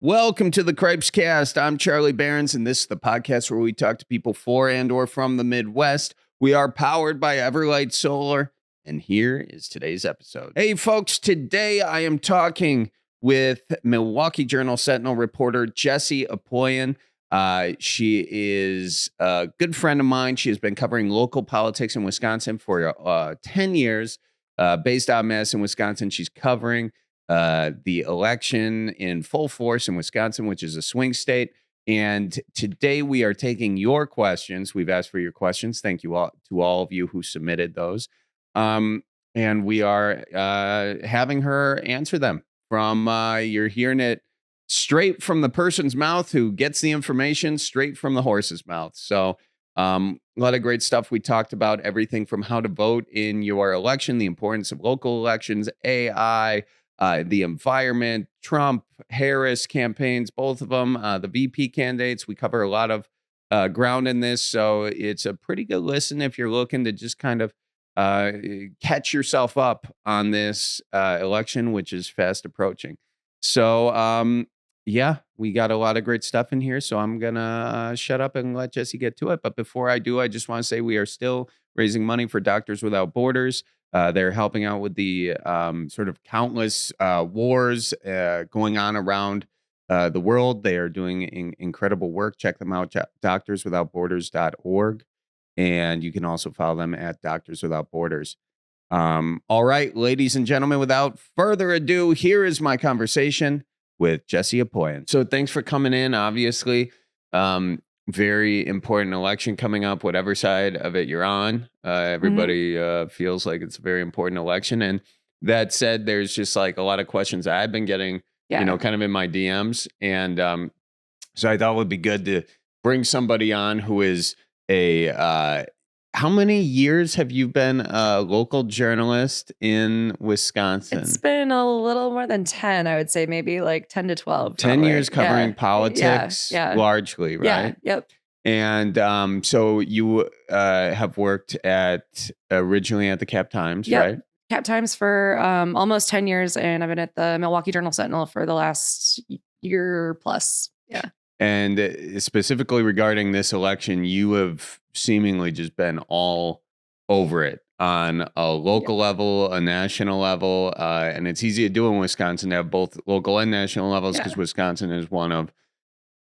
Welcome to the Cripescast. I'm Charlie Berens, and this is the podcast where we talk to people for and or from the Midwest. We are powered by Everlight Solar, and here is today's episode. Hey, folks, today I am talking with Milwaukee Journal Sentinel reporter Jessie Opoien. She is a good friend of mine. She has been covering local politics in Wisconsin for 10 years. Based out of Madison, Wisconsin, she's covering the election in full force in Wisconsin, which is a swing state. And today we are taking your questions. We've asked for your questions. Thank you all to all of you who submitted those. And we are having her answer them from, you're hearing it straight from the person's mouth who gets the information straight from the horse's mouth. So a lot of great stuff. We talked about everything from how to vote in your election, the importance of local elections, AI, the environment, Trump, Harris campaigns, both of them, the VP candidates. We cover a lot of ground in this. So it's a pretty good listen if you're looking to just kind of catch yourself up on this election, which is fast approaching. So, yeah, we got a lot of great stuff in here. So I'm going to shut up and let Jessie get to it. But before I do, I just want to say we are still raising money for Doctors Without Borders. They're helping out with the sort of countless wars going on around the world. They are doing incredible work. Check them out, doctorswithoutborders.org. And you can also follow them at Doctors Without Borders. All right, ladies and gentlemen, without further ado, here is my conversation with Jessie Opoien. So thanks for coming in. Obviously, very important election coming up, whatever side of it you're on. Everybody feels like it's a very important election. And that said, there's just like a lot of questions I've been getting, you know, kind of in my DMs. And so I thought it would be good to bring somebody on who is a how many years have you been a local journalist in Wisconsin? It's been a little more than 10, I would say, maybe like 10 to 12. 10 years covering politics, largely, right? Yeah, yep. And so you have worked originally at the Cap Times, right? Cap Times for almost 10 years, and I've been at the Milwaukee Journal Sentinel for the last year plus. Yeah. And specifically regarding this election, you have seemingly just been all over it on a local level, a national level. And it's easy to do in Wisconsin to have both local and national levels because Wisconsin is one of,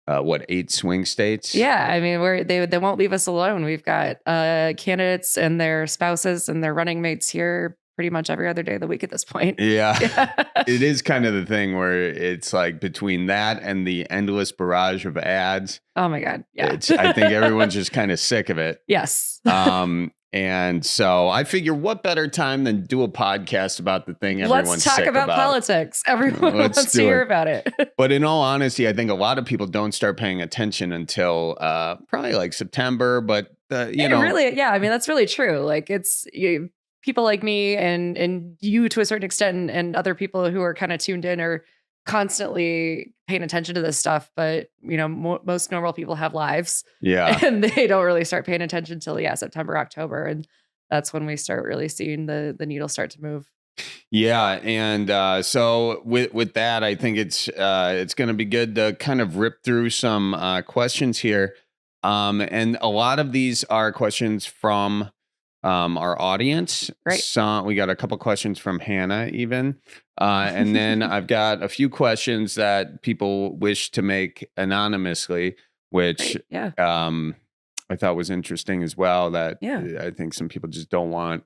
8 swing states? Yeah, I mean, they won't leave us alone. We've got candidates and their spouses and their running mates here pretty much every other day of the week at this point. Yeah. It is kind of the thing where it's like between that and the endless barrage of ads. Oh my God. Yeah. I think everyone's just kind of sick of it. Yes. And so I figure what better time than do a podcast about the thing everyone's sick about. Let's talk about politics. Everyone wants to hear about it. But in all honesty, I think a lot of people don't start paying attention until probably like September. But, you know. Really, yeah. I mean, that's really true. Like it's people like me and you to a certain extent and other people who are kind of tuned in are constantly paying attention to this stuff. But, you know, most normal people have lives. Yeah. And they don't really start paying attention until, September, October. And that's when we start really seeing the needle start to move. Yeah. And so with that, I think it's going to be good to kind of rip through some questions here. And a lot of these are questions from our audience. Right. So we got a couple questions from Hannah even. And then I've got a few questions that people wish to make anonymously, which I thought was interesting as well, that I think some people just don't want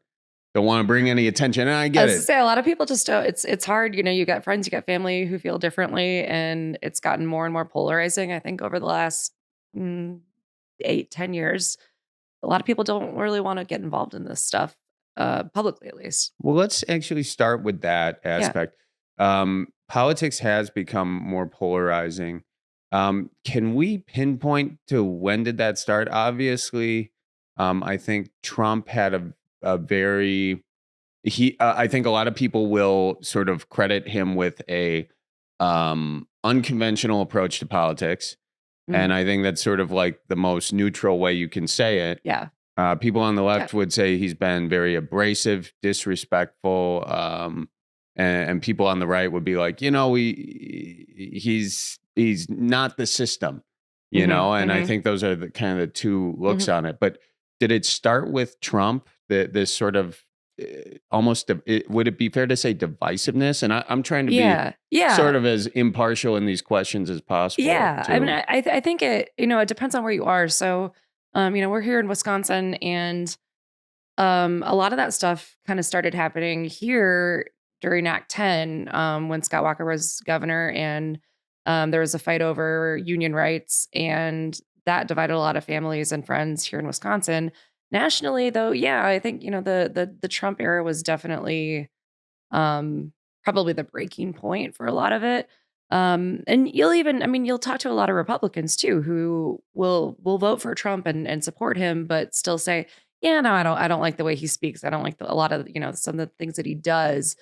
to bring any attention. And I get it. Say a lot of people just don't. It's hard. You know, you got friends, you got family who feel differently, and it's gotten more and more polarizing, I think, over the last 8-10 years. A lot of people don't really want to get involved in this stuff, publicly at least. Well, let's actually start with that aspect. Politics has become more polarizing. Can we pinpoint to when did that start? Obviously, I think Trump had a very, I think a lot of people will sort of credit him with a unconventional approach to politics. And I think that's sort of like the most neutral way you can say it. Yeah. People on the left would say he's been very abrasive, disrespectful, and people on the right would be like, you know, he's he's not the system, you know, and I think those are the kind of the two looks on it. But did it start with Trump, this sort of almost, would it be fair to say divisiveness? And I'm trying to be sort of as impartial in these questions as possible. Yeah. I mean, I think it, it depends on where you are. So, we're here in Wisconsin, and a lot of that stuff kind of started happening here during Act 10, when Scott Walker was governor, and there was a fight over union rights, and that divided a lot of families and friends here in Wisconsin. Nationally, though, yeah, I think the Trump era was definitely probably the breaking point for a lot of it. And you'll talk to a lot of Republicans too, who will vote for Trump and support him, but still say, yeah, no, I don't like the way he speaks. I don't like a lot of, some of the things that he does.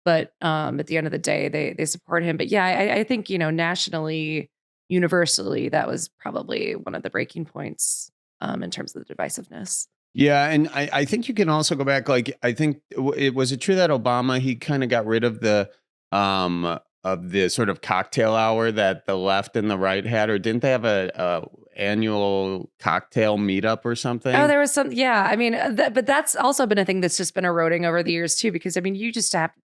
But at the end of the day, they support him. But yeah, I think, nationally, universally, that was probably one of the breaking points in terms of the divisiveness. Yeah, and I think you can also go back. Like, I think it true that Obama, he kind of got rid of the sort of cocktail hour that the left and the right had, or didn't they have a annual cocktail meetup or something? Oh, there was some. Yeah, I mean, but that's also been a thing that's just been eroding over the years too. Because I mean, you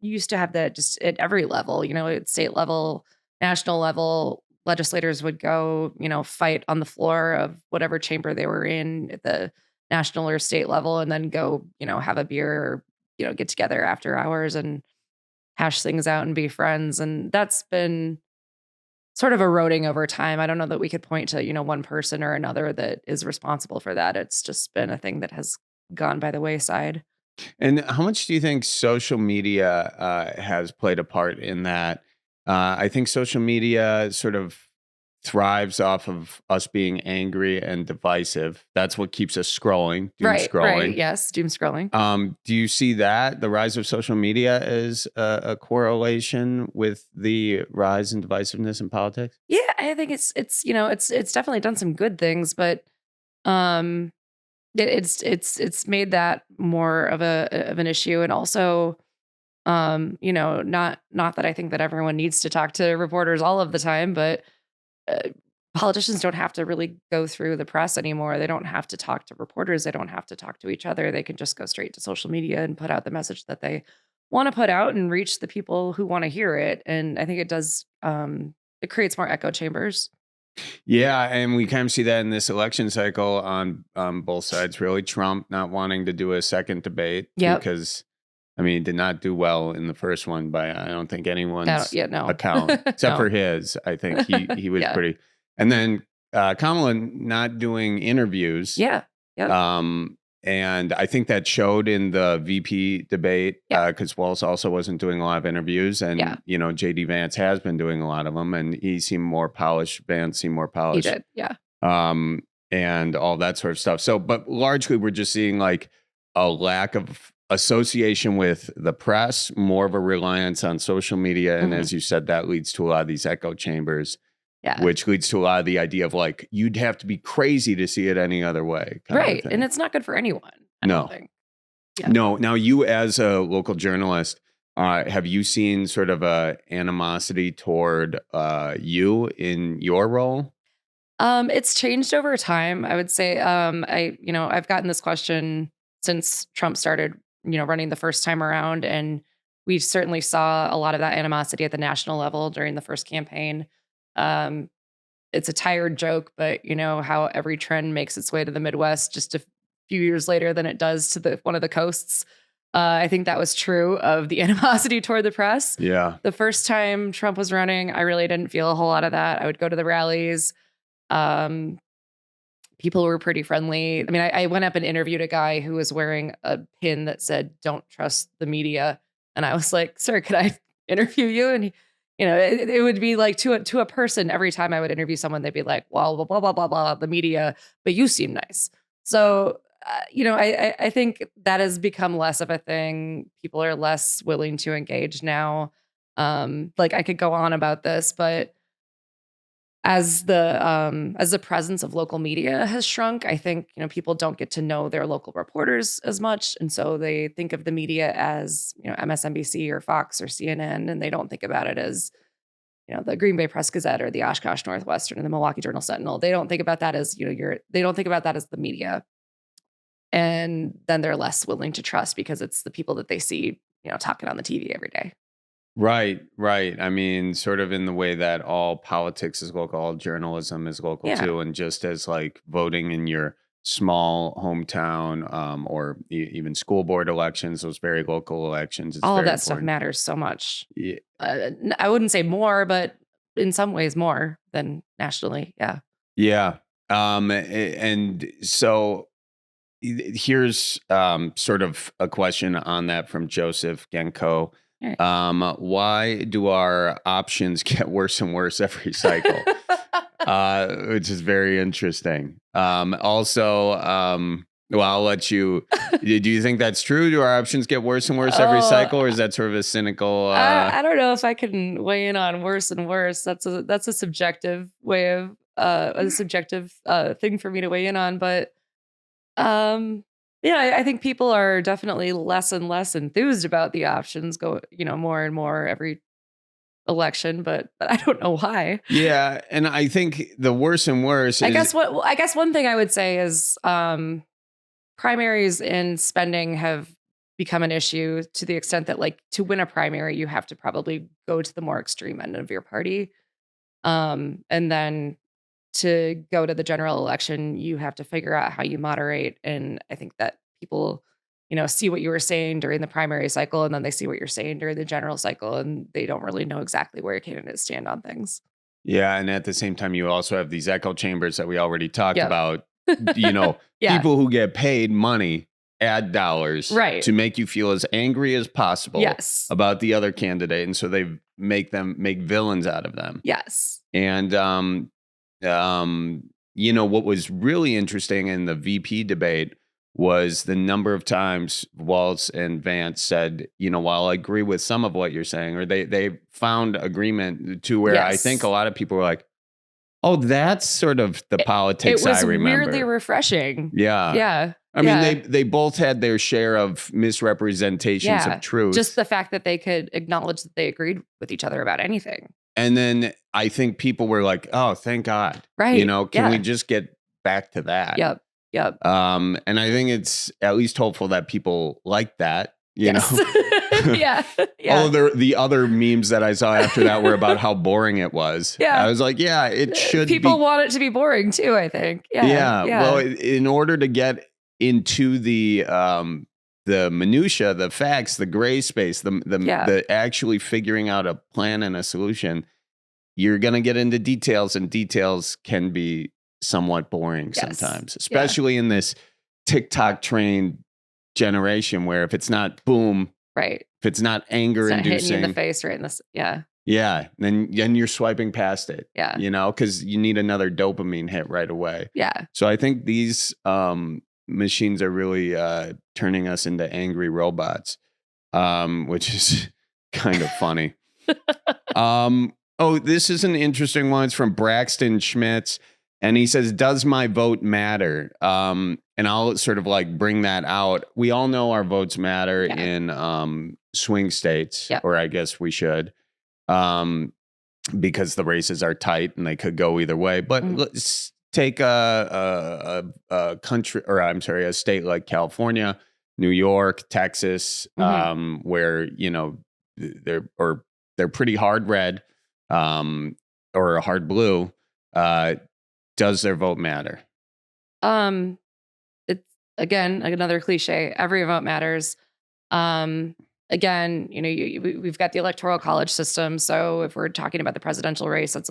used to have that just at every level. At state level, national level, legislators would go, fight on the floor of whatever chamber they were in at the national or state level, and then go, have a beer or, get together after hours and hash things out and be friends. And that's been sort of eroding over time. I don't know that we could point to, one person or another that is responsible for that. It's just been a thing that has gone by the wayside. And how much do you think social media has played a part in that? I think social media sort of thrives off of us being angry and divisive. That's what keeps us scrolling, doom scrolling. Right. Yes, doom scrolling. Do you see that the rise of social media is a correlation with the rise in divisiveness in politics? Yeah, I think it's definitely done some good things, but it's made that more of an issue, and also not that I think that everyone needs to talk to reporters all of the time, but politicians don't have to really go through the press anymore. They don't have to talk to reporters. They don't have to talk to each other. They can just go straight to social media and put out the message that they want to put out and reach the people who want to hear it. And I think it does, it creates more echo chambers. Yeah, and we kind of see that in this election cycle on both sides, really. Trump not wanting to do a second debate because, I mean, he did not do well in the first one by, I don't think, anyone's account, except for his. I think he was pretty. And then Kamala not doing interviews. Yeah. And I think that showed in the VP debate because Walz also wasn't doing a lot of interviews. And, JD Vance has been doing a lot of them, and he seemed more polished. Vance seemed more polished. He did, yeah. And all that sort of stuff. So, but largely we're just seeing like a lack of association with the press, more of a reliance on social media. And as you said, that leads to a lot of these echo chambers, which leads to a lot of the idea of like, you'd have to be crazy to see it any other way. Right. And it's not good for anyone. I don't think. Yeah. No. Now, you as a local journalist, have you seen sort of a animosity toward you in your role? It's changed over time. I would say, I've gotten this question since Trump started, running the first time around. And we certainly saw a lot of that animosity at the national level during the first campaign. It's a tired joke, but how every trend makes its way to the Midwest just a few years later than it does to one of the coasts. I think that was true of the animosity toward the press. Yeah. The first time Trump was running, I really didn't feel a whole lot of that. I would go to the rallies. People were pretty friendly. I mean, I went up and interviewed a guy who was wearing a pin that said, "Don't trust the media." And I was like, "Sir, could I interview you?" And he, it would be like to a person every time I would interview someone, they'd be like, "Well, blah, blah, blah, blah, blah, the media, but you seem nice." So, I think that has become less of a thing. People are less willing to engage now. Like I could go on about this, but as the presence of local media has shrunk, I think, people don't get to know their local reporters as much. And so they think of the media as, MSNBC or Fox or CNN, and they don't think about it as the Green Bay Press Gazette or the Oshkosh Northwestern or the Milwaukee Journal Sentinel. They don't think about that as, they don't think about that as the media. And then they're less willing to trust because it's the people that they see, talking on the TV every day. Right. I mean, sort of in the way that all politics is local, all journalism is local too. And just as like voting in your small hometown or even school board elections, those very local elections. It's all of very that stuff important. matters so much. Yeah. I wouldn't say more, but in some ways more than nationally. Yeah. Yeah. And so here's sort of a question on that from Joseph Genko. Right. Why do our options get worse and worse every cycle? Which is very interesting. Also, well, I'll let you. Do you think that's true? Do our options get worse and worse every cycle, or is that sort of a cynical? I don't know if I can weigh in on worse and worse. That's a subjective way of a subjective thing for me to weigh in on. But yeah, I think people are definitely less and less enthused about the options. More and more every election, but I don't know why. Yeah, and I think the worse and worse. I guess one thing I would say is primaries and spending have become an issue to the extent that, like, to win a primary, you have to probably go to the more extreme end of your party, and then to go to the general election, you have to figure out how you moderate. And I think that people, see what you were saying during the primary cycle, and then they see what you're saying during the general cycle, and they don't really know exactly where your candidates stand on things. Yeah, and at the same time, you also have these echo chambers that we already talked about. Yeah. People who get paid money, ad dollars, to make you feel as angry as possible about the other candidate, and so they make villains out of them. Yes. And what was really interesting in the VP debate was the number of times Walz and Vance said, while I agree with some of what you're saying, or they found agreement to where I think a lot of people were like, oh, that's sort of the politics I remember. It was weirdly refreshing. Yeah. Yeah. I mean, they both had their share of misrepresentations of truth. Just the fact that they could acknowledge that they agreed with each other about anything. And then I think people were like, oh, thank God. Right. Can we just get back to that? Yep. And I think it's at least hopeful that people like that, know. Yeah. All of the other memes that I saw after that were about how boring it was. Yeah. I was like, yeah, it should People want it to be boring too, I think. Yeah. Well, in order to get into the minutia, the facts, the gray space, the actually figuring out a plan and a solution, you're going to get into details, and details can be somewhat boring sometimes, especially in this TikTok trained generation where if it's not boom, right, if it's not anger inducing, hitting you in the face right in this, then you're swiping past it, because you need another dopamine hit right away. So I think these machines are really turning us into angry robots, which is kind of funny. This is an interesting one. It's from Braxton Schmitz. And he says, does my vote matter? And I'll sort of like bring that out. We all know our votes matter in swing states, or I guess we should, because the races are tight and they could go either way. But let's take a country, or I'm sorry, a state like California, New York, Texas, where, they're pretty hard red or hard blue. Does their vote matter? It's, again, another cliche. Every vote matters. Again, we've got the electoral college system. So if we're talking about the presidential race, that's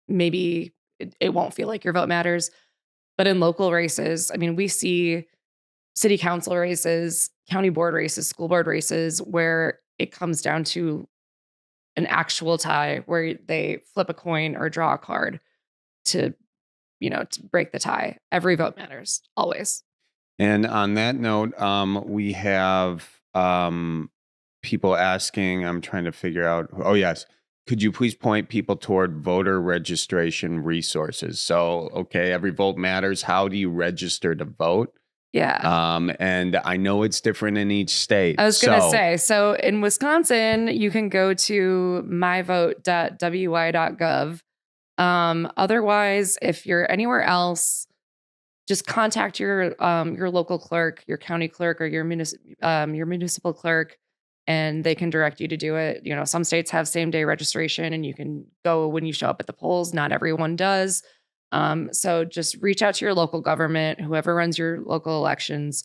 maybe it won't feel like your vote matters. But in local races, I mean, we see city council races, county board races, school board races, where it comes down to an actual tie where they flip a coin or draw a card to break the tie. Every vote matters, always. And on that note, we have people asking, I'm trying to figure out, could you please point people toward voter registration resources? So, okay, every vote matters. How do you register to vote? Yeah. And I know it's different in each state. I was going to say, so in Wisconsin, you can go to myvote.wy.gov. Otherwise, if you're anywhere else, just contact your local clerk, your county clerk, or your municipal clerk, and they can direct you to do it. You know, some states have same day registration, and you can go when you show up at the polls. Not everyone does. So just reach out to your local government, whoever runs your local elections,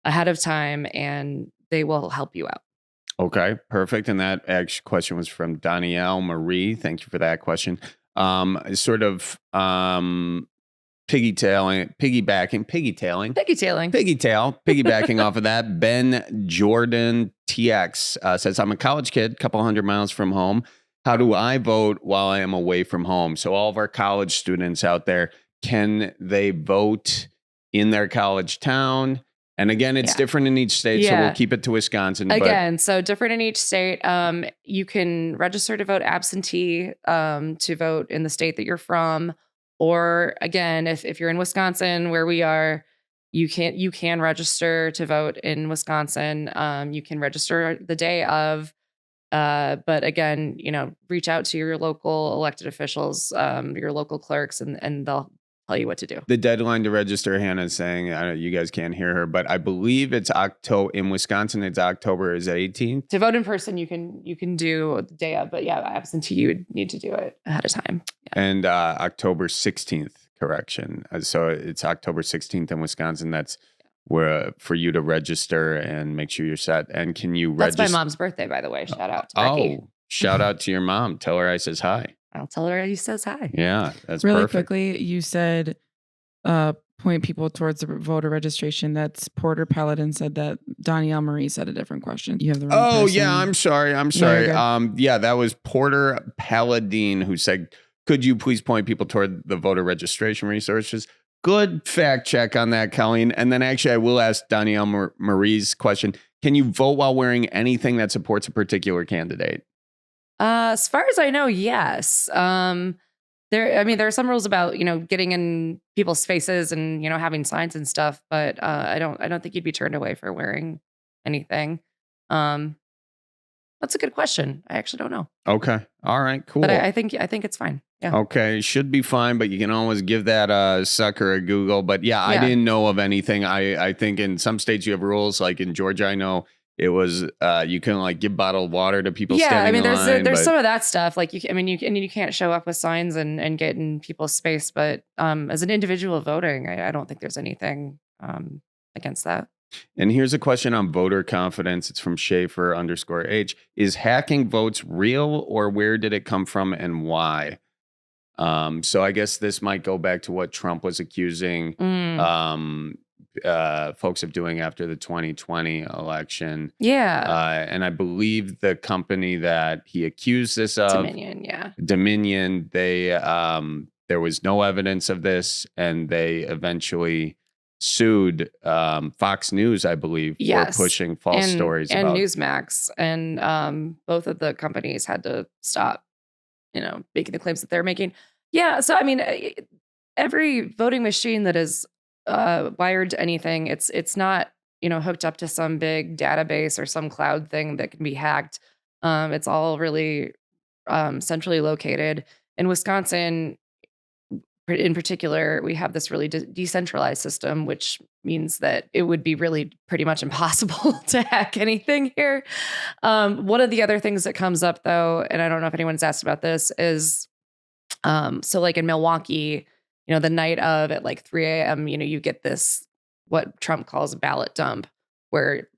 ahead of time, and they will help you out. Okay, perfect. And that actually question was from Danielle Marie. Thank you for that question. Sort of piggybacking off of that. Ben Jordan TX says, I'm a college kid, couple hundred miles from home. How do I vote while I am away from home? So all of our college students out there, can they vote in their college town? And again, it's different in each state, so we'll keep it to Wisconsin. Again, so different in each state. You can register to vote absentee to vote in the state that you're from. Or again, if you're in Wisconsin, where we are, you can register to vote in Wisconsin. You can register the day of. But again, reach out to your local elected officials, your local clerks, and they'll tell you what to do. The deadline to register, Hannah's saying, you guys can't hear her, but I believe it's October in Wisconsin. It's October is 18th. To vote in person, you can do the day of, but absentee, you would need to do it ahead of time. Yeah. And October 16th, correction. So it's October 16th in Wisconsin. That's where for you to register and make sure you're set. And can you register? That's my mom's birthday, by the way. Shout out to Becky. Oh, shout out to your mom. Tell her I says hi. I'll tell her he says hi. Yeah, that's really perfect. Quickly. You said point people towards the voter registration. That's Porter Paladin said that. Danielle Marie said a different question. You have the wrong person. Yeah, I'm sorry. That was Porter Paladin who said, could you please point people toward the voter registration resources? Good fact check on that, Colleen. And then actually I will ask Danielle Marie's question. Can you vote while wearing anything that supports a particular candidate? As far as I know, yes. There are some rules about, getting in people's faces and, having signs and stuff, but I don't think you'd be turned away for wearing anything. That's a good question. I actually don't know. Okay. All right, cool. But I think it's fine. Yeah. Okay. Should be fine, but you can always give that sucker a Google. But I didn't know of anything. I think in some states you have rules, like in Georgia, I know it was you can give bottled water to people standing in line. There's some of that stuff. Like you can't show up with signs and get in people's space. But as an individual voting, I don't think there's anything against that. And here's a question on voter confidence. It's from Schaefer_H. Is hacking votes real, or where did it come from and why? So I guess this might go back to what Trump was accusing folks of doing after the 2020 election. Yeah. And I believe the company that he accused this of, Dominion, they there was no evidence of this, and they eventually sued Fox News, I believe, for pushing false stories and about Newsmax, and both of the companies had to stop, making the claims that they're making. Yeah, so every voting machine that is wired to anything, it's not hooked up to some big database or some cloud thing that can be hacked. It's all really centrally located. In Wisconsin, in particular, we have this really decentralized system, which means that it would be really pretty much impossible to hack anything here. One of the other things that comes up, though, and I don't know if anyone's asked about this, is so like in Milwaukee, the night of at 3 a.m., you get this, what Trump calls a ballot dump, where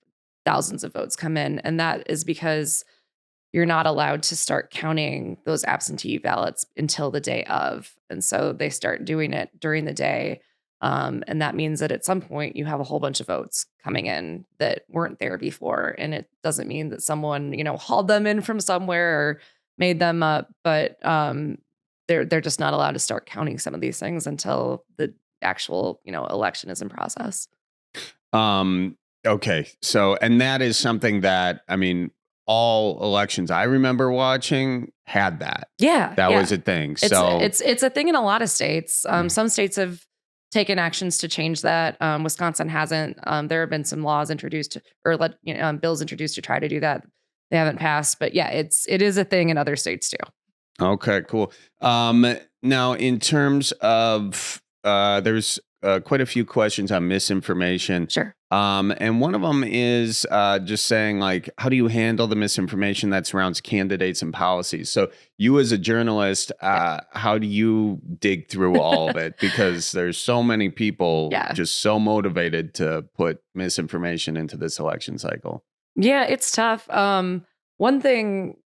thousands of votes come in. And that is because you're not allowed to start counting those absentee ballots until the day of. And so they start doing it during the day. And that means that at some point you have a whole bunch of votes coming in that weren't there before. And it doesn't mean that someone, hauled them in from somewhere or made them up, but they're just not allowed to start counting some of these things until the actual, election is in process. Okay. So, and that is something that, all elections I remember watching had that. Yeah. That was a thing. It's a thing in a lot of states. Some states have taken actions to change that. Wisconsin hasn't. There have been some laws introduced bills introduced to try to do that. They haven't passed, but yeah, it is a thing in other states too. Okay, cool. Now, in terms of, there's quite a few questions on misinformation. Sure. And one of them is just saying, like, how do you handle the misinformation that surrounds candidates and policies? So you as a journalist, how do you dig through all of it? Because there's so many people just so motivated to put misinformation into this election cycle. Yeah, it's tough. One thing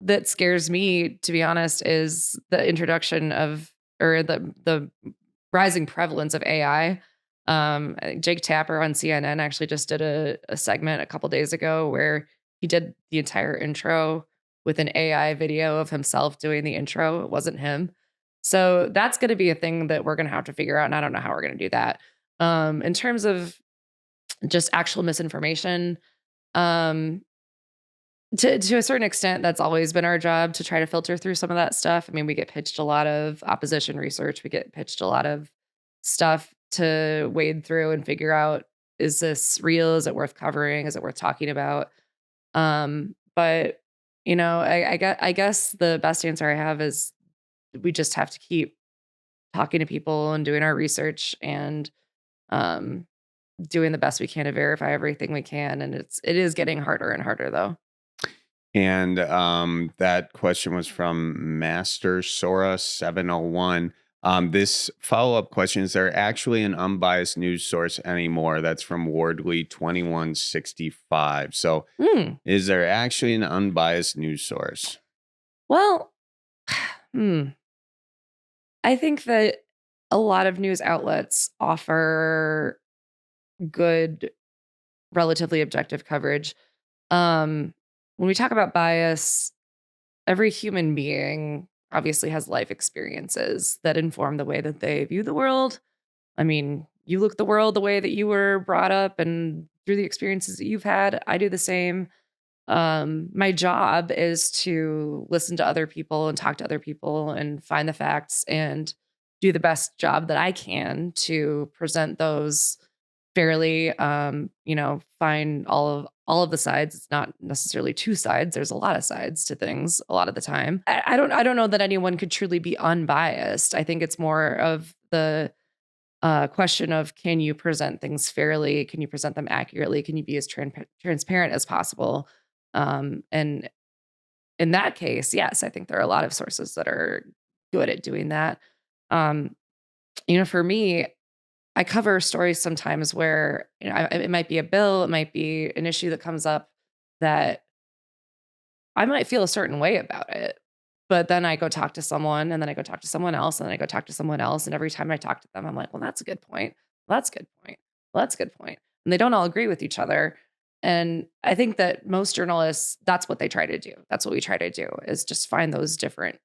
that scares me, to be honest, is the introduction of, or the rising prevalence of AI. I think Jake Tapper on CNN actually just did a segment a couple days ago where he did the entire intro with an AI video of himself doing the intro. It wasn't him. So that's going to be a thing that we're going to have to figure out. And I don't know how we're going to do that. In terms of just actual misinformation, to a certain extent, that's always been our job to try to filter through some of that stuff. I mean, we get pitched a lot of opposition research. We get pitched a lot of stuff to wade through and figure out, is this real? Is it worth covering? Is it worth talking about? But I guess the best answer I have is we just have to keep talking to people and doing our research and doing the best we can to verify everything we can. And it is getting harder and harder though. And that question was from Master Sora 701. This follow-up question, is there actually an unbiased news source anymore? That's from Wardley 2165. So is there actually an unbiased news source? Well, I think that a lot of news outlets offer good, relatively objective coverage. When we talk about bias, every human being obviously has life experiences that inform the way that they view the world. I mean, you look at the world the way that you were brought up and through the experiences that you've had. I do the same. My job is to listen to other people and talk to other people and find the facts and do the best job that I can to present those fairly, find all of the sides. It's not necessarily two sides. There's a lot of sides to things a lot of the time. I don't know that anyone could truly be unbiased. I think it's more of the question of, can you present things fairly? Can you present them accurately? Can you be as transparent as possible? And in that case, yes, I think there are a lot of sources that are good at doing that. For me, I cover stories sometimes where it might be a bill, it might be an issue that comes up that I might feel a certain way about it. But then I go talk to someone, and then I go talk to someone else, and then I go talk to someone else. And every time I talk to them, I'm like, well, that's a good point. Well, that's a good point. Well, that's a good point. And they don't all agree with each other. And I think that most journalists, that's what they try to do. That's what we try to do, is just find those different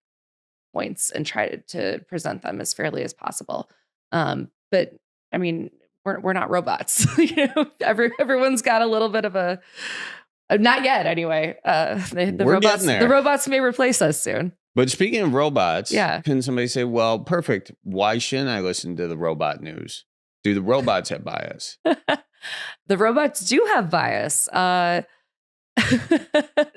points and try to present them as fairly as possible. But I mean, we're not robots. Everyone's got a little bit of a not yet anyway. The robots may replace us soon. But speaking of robots, can somebody say, well, perfect, why shouldn't I listen to the robot news? Do the robots have bias? The robots do have bias.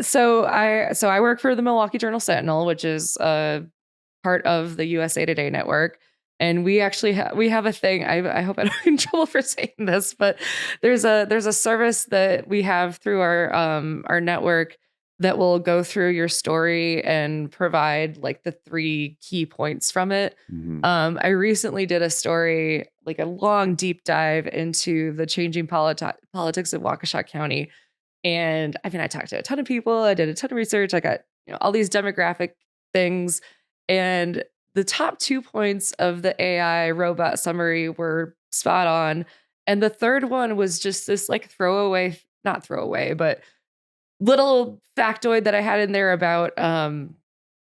So I work for the Milwaukee Journal Sentinel, which is part of the USA Today network. And we actually we have a thing. I hope I don't get in trouble for saying this, but there's a service that we have through our network that will go through your story and provide like the 3 key points from it. Mm-hmm. I recently did a story, like a long deep dive into the changing politics of Waukesha County. And I mean, I talked to a ton of people. I did a ton of research. I got all these demographic things, and the top 2 points of the AI robot summary were spot on. And the third one was just this like not throwaway, but little factoid that I had in there about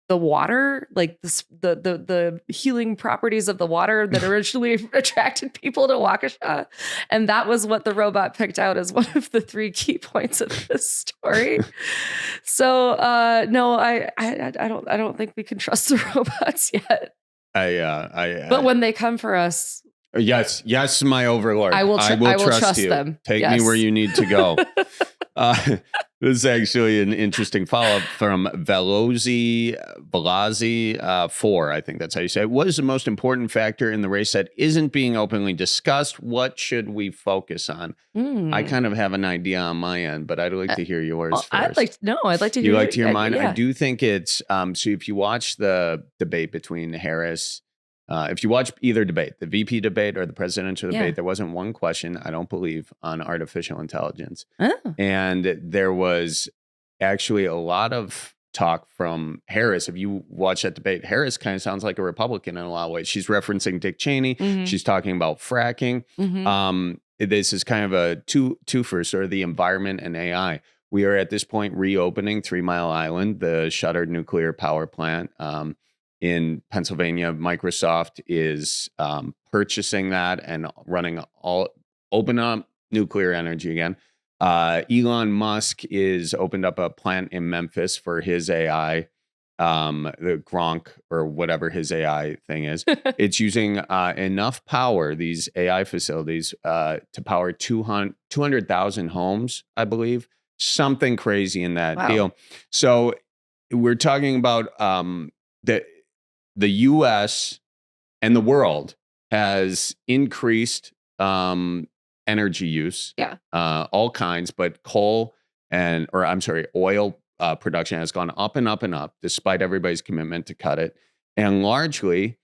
the water, like the healing properties of the water that originally attracted people to Waukesha. And that was what the robot picked out as one of the 3 key points of the story. So no, I don't think we can trust the robots yet. But when they come for us, Yes, my overlord. I will trust you. them. Take me where you need to go. This is actually an interesting follow-up from Velozzi 4, I think that's how you say it. What is the most important factor in the race that isn't being openly discussed? What should we focus on? I kind of have an idea on my end, but I'd like to hear yours first. I'd like to hear. You like to hear mine? Yeah. I do think it's so if you watch the debate between Harris, if you watch either debate, the VP debate or the presidential debate, there wasn't one question, I don't believe, on artificial intelligence. Oh. And there was actually a lot of talk from Harris. If you watch that debate, Harris kind of sounds like a Republican in a lot of ways. She's referencing Dick Cheney. Mm-hmm. She's talking about fracking. Mm-hmm. This is kind of a twofer, sort of the environment and AI. We are at this point reopening 3 Mile Island, the shuttered nuclear power plant. In Pennsylvania, Microsoft is purchasing that and running open up nuclear energy again. Elon Musk is opened up a plant in Memphis for his AI, the Gronk or whatever his AI thing is. It's using enough power, these AI facilities, to power 200,000 homes, I believe. Something crazy in that deal. So we're talking about the U.S. and the world has increased energy use, all kinds, but oil production has gone up and up and up, despite everybody's commitment to cut it. And largely,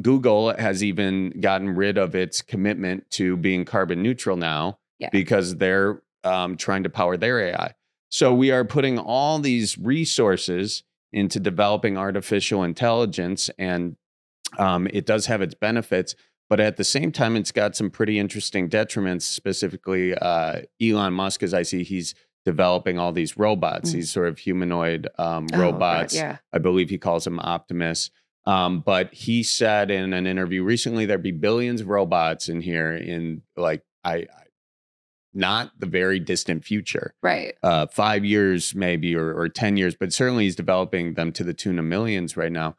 Google has even gotten rid of its commitment to being carbon neutral now because they're trying to power their AI. So we are putting all these resources into developing artificial intelligence, and it does have its benefits, but at the same time, it's got some pretty interesting detriments. Specifically, Elon Musk, as I see, he's developing all these robots, these sort of humanoid robots. God, I believe he calls them Optimus. But he said in an interview recently, there'd be billions of robots in here in not the very distant future. Right. 5 years maybe, or 10 years, but certainly he's developing them to the tune of millions right now.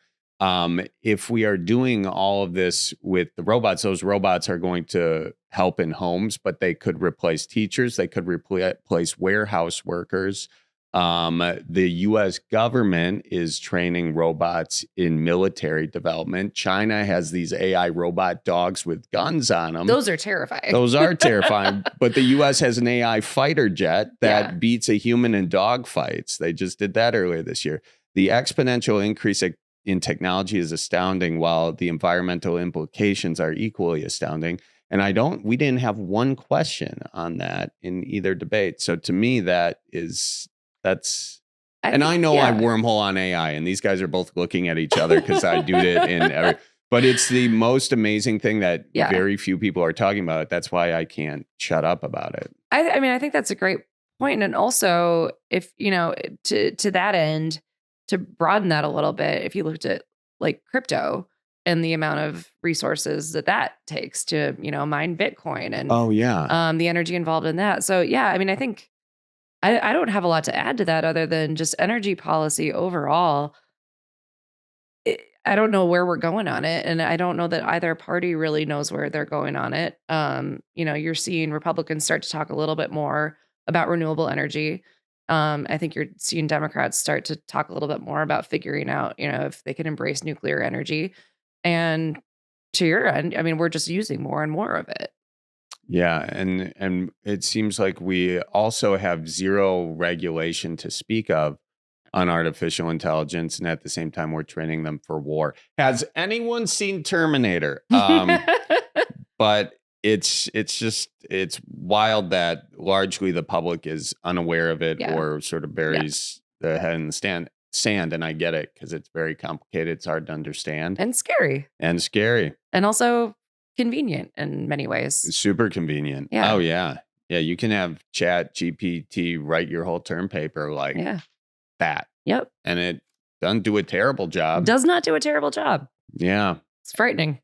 If we are doing all of this with the robots, those robots are going to help in homes, but they could replace teachers. They could replace warehouse workers. The U.S. government is training robots in military development. China has these AI robot dogs with guns on them. Those are terrifying. Those are terrifying. But the U.S. has an AI fighter jet that beats a human in dog fights. They just did that earlier this year. The exponential increase in technology is astounding, while the environmental implications are equally astounding. And we didn't have one question on that in either debate. So to me, I know I wormhole on AI, and these guys are both looking at each other because I do it but it's the most amazing thing that very few people are talking about. That's why I can't shut up about it. I mean, I think that's a great point. And also, if, to that end, to broaden that a little bit, if you looked at like crypto and the amount of resources that takes to, mine Bitcoin and the energy involved in that. So, I mean, I think I don't have a lot to add to that other than just energy policy overall. I don't know where we're going on it. And I don't know that either party really knows where they're going on it. You're seeing Republicans start to talk a little bit more about renewable energy. I think you're seeing Democrats start to talk a little bit more about figuring out, if they can embrace nuclear energy. And to your end, I mean, we're just using more and more of it. Yeah, and it seems like we also have zero regulation to speak of on artificial intelligence, and at the same time, we're training them for war. Has anyone seen Terminator? But it's wild that largely the public is unaware of it or sort of buries the head in the sand. And I get it because it's very complicated. It's hard to understand and scary, and also convenient in many ways. Super convenient. Yeah. Oh yeah. Yeah. You can have Chat GPT write your whole term paper like that. Yep. And it doesn't do a terrible job. Does not do a terrible job. Yeah. It's frightening.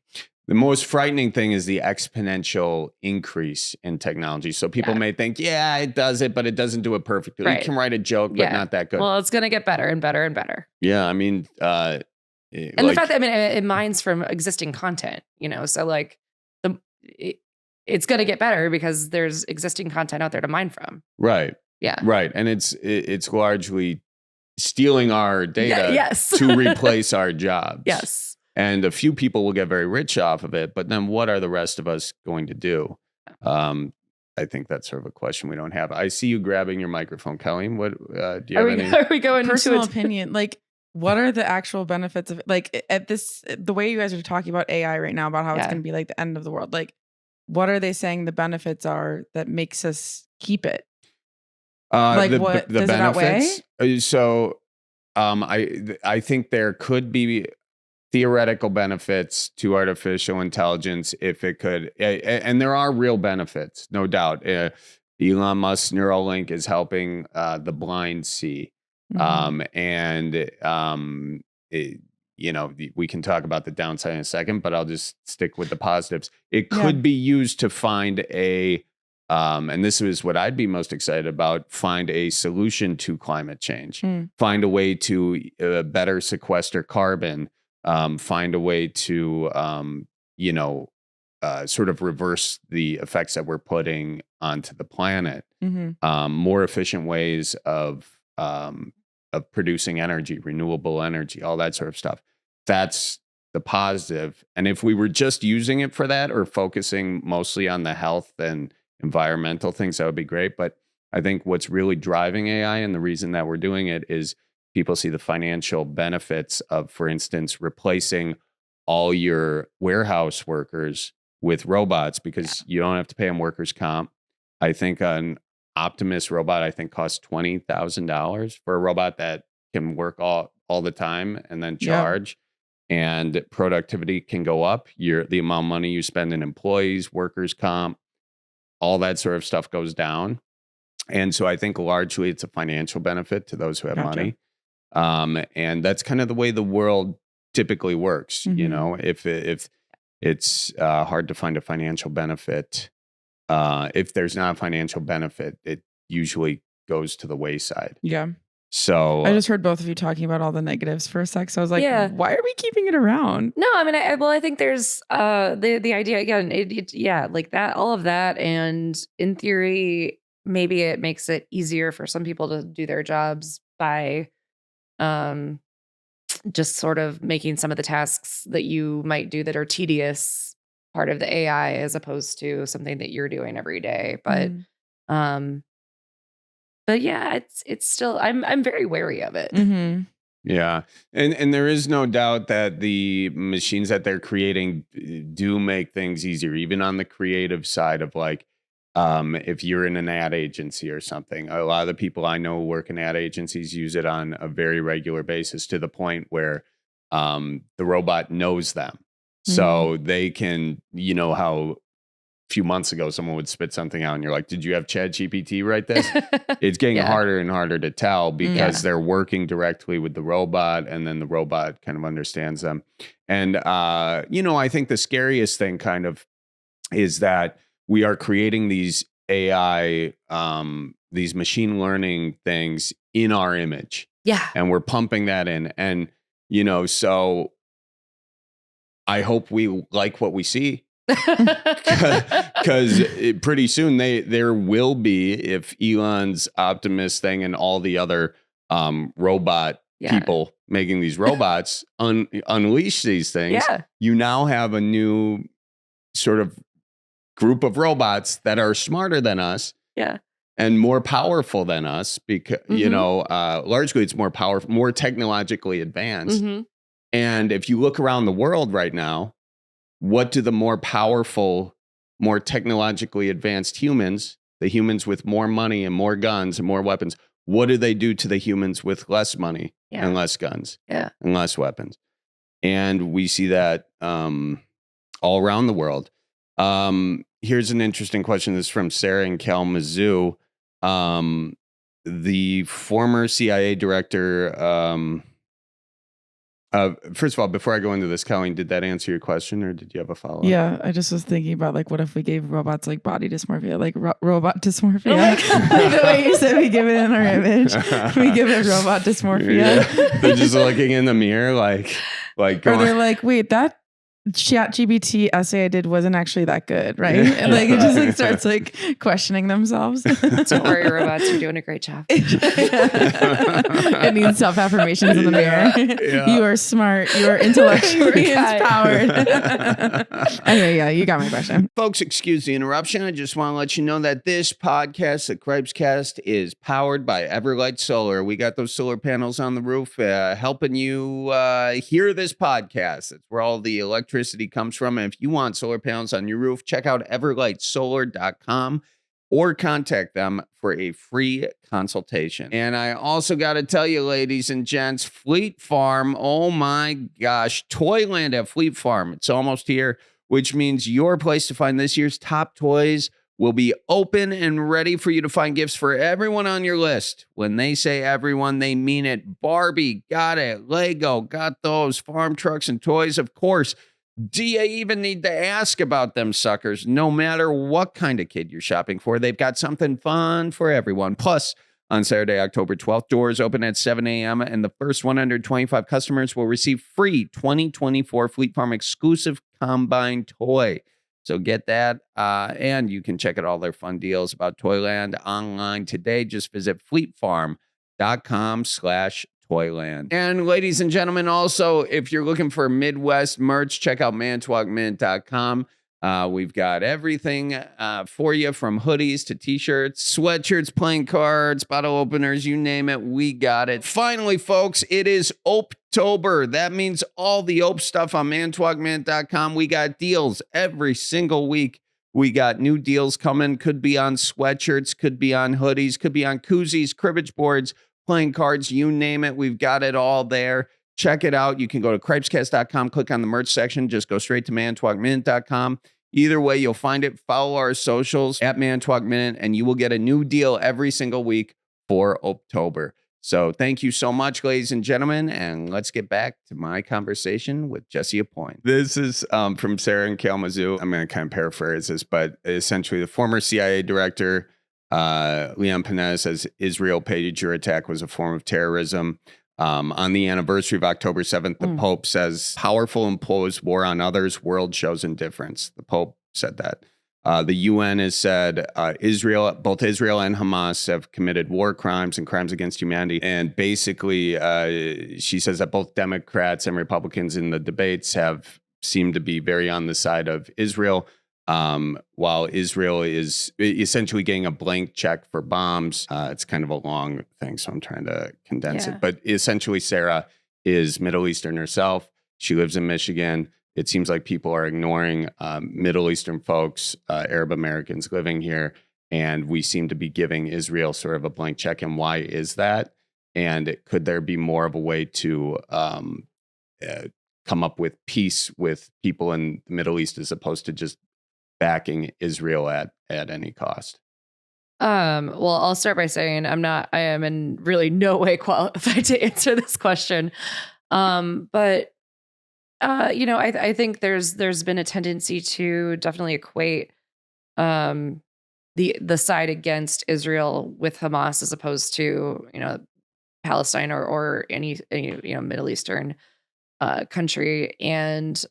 The most frightening thing is the exponential increase in technology. So people may think, it does it, but it doesn't do it perfectly. Right. You can write a joke, but not that good. Well, it's going to get better and better and better. Yeah. I mean, and the fact that, it mines from existing content, so like the it's going to get better because there's existing content out there to mine from. Right. Yeah. Right. And it's largely stealing our data yes. to replace our jobs. Yes. And a few people will get very rich off of it, but then what are the rest of us going to do? I think that's sort of a question we don't have. I see you grabbing your microphone, Colleen. What do you have any? Are we going personal into opinion? Like, what are the actual benefits of it? Like the way you guys are talking about AI right now, about how it's going to be like the end of the world. Like, what are they saying the benefits are that makes us keep it? Like, what does benefits? It outweigh? So, I think there could be theoretical benefits to artificial intelligence if it could, and there are real benefits, no doubt. Elon Musk's Neuralink is helping the blind see, we can talk about the downside in a second, but I'll just stick with the positives. It could be used to find and this is what I'd be most excited about, find a solution to climate change, find a way to better sequester carbon, find a way to, sort of reverse the effects that we're putting onto the planet, more efficient ways of producing energy, renewable energy, all that sort of stuff. That's the positive. And if we were just using it for that or focusing mostly on the health and environmental things, that would be great. But I think what's really driving AI and the reason that we're doing it is people see the financial benefits of, for instance, replacing all your warehouse workers with robots because you don't have to pay them workers' comp. I think an Optimus robot, costs $20,000 for a robot that can work all the time and then charge. And productivity can go up. The amount of money you spend in employees, workers' comp, all that sort of stuff goes down. And so I think largely it's a financial benefit to those who have money. And that's kind of the way the world typically works. You know, if it's hard to find a financial benefit, if there's not a financial benefit, it usually goes to the wayside. Yeah. So I just heard both of you talking about all the negatives for a sec. So I was like, why are we keeping it around? No, I mean, I think there's the idea again, like that, all of that. And in theory, maybe it makes it easier for some people to do their jobs by just sort of making some of the tasks that you might do that are tedious part of the AI as opposed to something that you're doing every day. But yeah, it's still, I'm very wary of it. Yeah. And there is no doubt that the machines that they're creating do make things easier, even on the creative side of like, if you're in an ad agency or something. A lot of the people I know who work in ad agencies use it on a very regular basis to the point where the robot knows them. So they can, how a few months ago someone would spit something out and you're like, did you have ChatGPT write this? It's getting harder and harder to tell because they're working directly with the robot and then the robot kind of understands them. And, I think the scariest thing kind of is that we are creating these AI, these machine learning things in our image. Yeah. And we're pumping that in. And, so I hope we like what we see. Because pretty soon there will be, if Elon's Optimus thing and all the other robot people making these robots unleash these things, you now have a new sort of group of robots that are smarter than us and more powerful than us because, largely it's more powerful, more technologically advanced. And if you look around the world right now, what do the more powerful, more technologically advanced humans, the humans with more money and more guns and more weapons, what do they do to the humans with less money and less guns and less weapons? And we see that all around the world. Here's an interesting question. This is from Sarah in Kalamazoo. The former CIA director... first of all, before I go into this, Colleen, did that answer your question or did you have a follow-up? Yeah, I just was thinking about like, what if we gave robots like body dysmorphia, like robot dysmorphia? Like the way you said we give it in our image, we give it robot dysmorphia. They're just looking in the mirror like or they're like, wait, that ChatGPT essay I did wasn't actually that good, right? And like it just like starts like questioning themselves. Don't worry, robots, you're doing a great job. It needs self-affirmations in the mirror. You are smart. You are intellectually empowered. Anyway, yeah, you got my question. Folks, excuse the interruption. I just want to let you know that this podcast, the Cripescast, is powered by Everlight Solar. We got those solar panels on the roof helping you hear this podcast. That's where all the electricity comes from. And if you want solar panels on your roof, check out everlightsolar.com or contact them for a free consultation. And I also got to tell you, ladies and gents, Fleet Farm, oh my gosh, Toyland at Fleet Farm. It's almost here, which means your place to find this year's top toys will be open and ready for you to find gifts for everyone on your list. When they say everyone, they mean it. Barbie, got it. Lego, got those. Farm trucks and toys, of course. Do you even need to ask about them suckers? No matter what kind of kid you're shopping for, they've got something fun for everyone. Plus, on Saturday, October 12th, doors open at 7 a.m. and the first 125 customers will receive free 2024 Fleet Farm exclusive combine toy. So get that, and you can check out all their fun deals about Toyland online today. Just visit fleetfarm.com/Toyland. And ladies and gentlemen, also, if you're looking for Midwest merch, check out manitowocmint.com. We've got everything for you, from hoodies to t-shirts, sweatshirts, playing cards, bottle openers, you name it, we got it. Finally, folks, it is Optober. That means all the Ope stuff on manitowocmint.com. We got deals every single week. We got new deals coming. Could be on sweatshirts, could be on hoodies, could be on koozies, cribbage boards, playing cards, you name it. We've got it all there. Check it out. You can go to cripescast.com, click on the merch section, just go straight to manitowocminute.com. Either way, you'll find it. Follow our socials at manitowocminute, and you will get a new deal every single week for October. So thank you so much, ladies and gentlemen, and let's get back to my conversation with Jessie Opoien. This is from Sarah in Kalamazoo. I'm going to kind of paraphrase this, but essentially the former CIA director, Leon Panetta, says Israel pager attack was a form of terrorism. On the anniversary of October 7th, the Pope says, powerful impose war on others, world shows indifference. The Pope said that. The UN has said both Israel and Hamas have committed war crimes and crimes against humanity. And basically, she says that both Democrats and Republicans in the debates have seemed to be very on the side of Israel. While Israel is essentially getting a blank check for bombs. It's kind of a long thing, so I'm trying to condense it. But essentially, Sarah is Middle Eastern herself. She lives in Michigan. It seems like people are ignoring Middle Eastern folks, Arab Americans living here, and we seem to be giving Israel sort of a blank check. And why is that? And could there be more of a way to come up with peace with people in the Middle East as opposed to just backing Israel at any cost? Well, I'll start by saying I am in really no way qualified to answer this question. But I think there's been a tendency to definitely equate the side against Israel with Hamas as opposed to, Palestine or any Middle Eastern country. And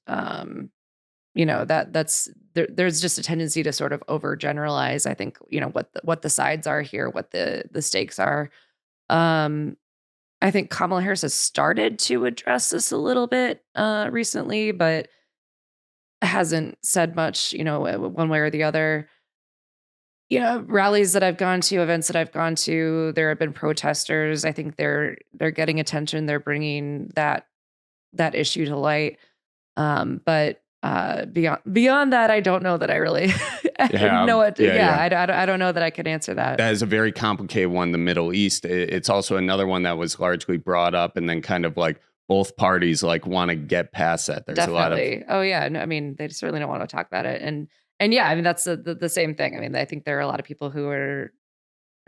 there's just a tendency to sort of overgeneralize. I think, what the sides are here, what the stakes are. I think Kamala Harris has started to address this a little bit recently, but hasn't said much, one way or the other. Rallies that I've gone to, events that I've gone to, there have been protesters. I think they're getting attention. They're bringing that issue to light. But beyond that, I don't know that I really know it. I don't know that I could answer that. That is a very complicated one. The Middle East. It's also another one that was largely brought up, and then kind of like both parties like want to get past that. There's Definitely. a lot of. No, I mean, they certainly don't want to talk about it, and yeah, I mean that's the same thing. I mean, I think there are a lot of people who are.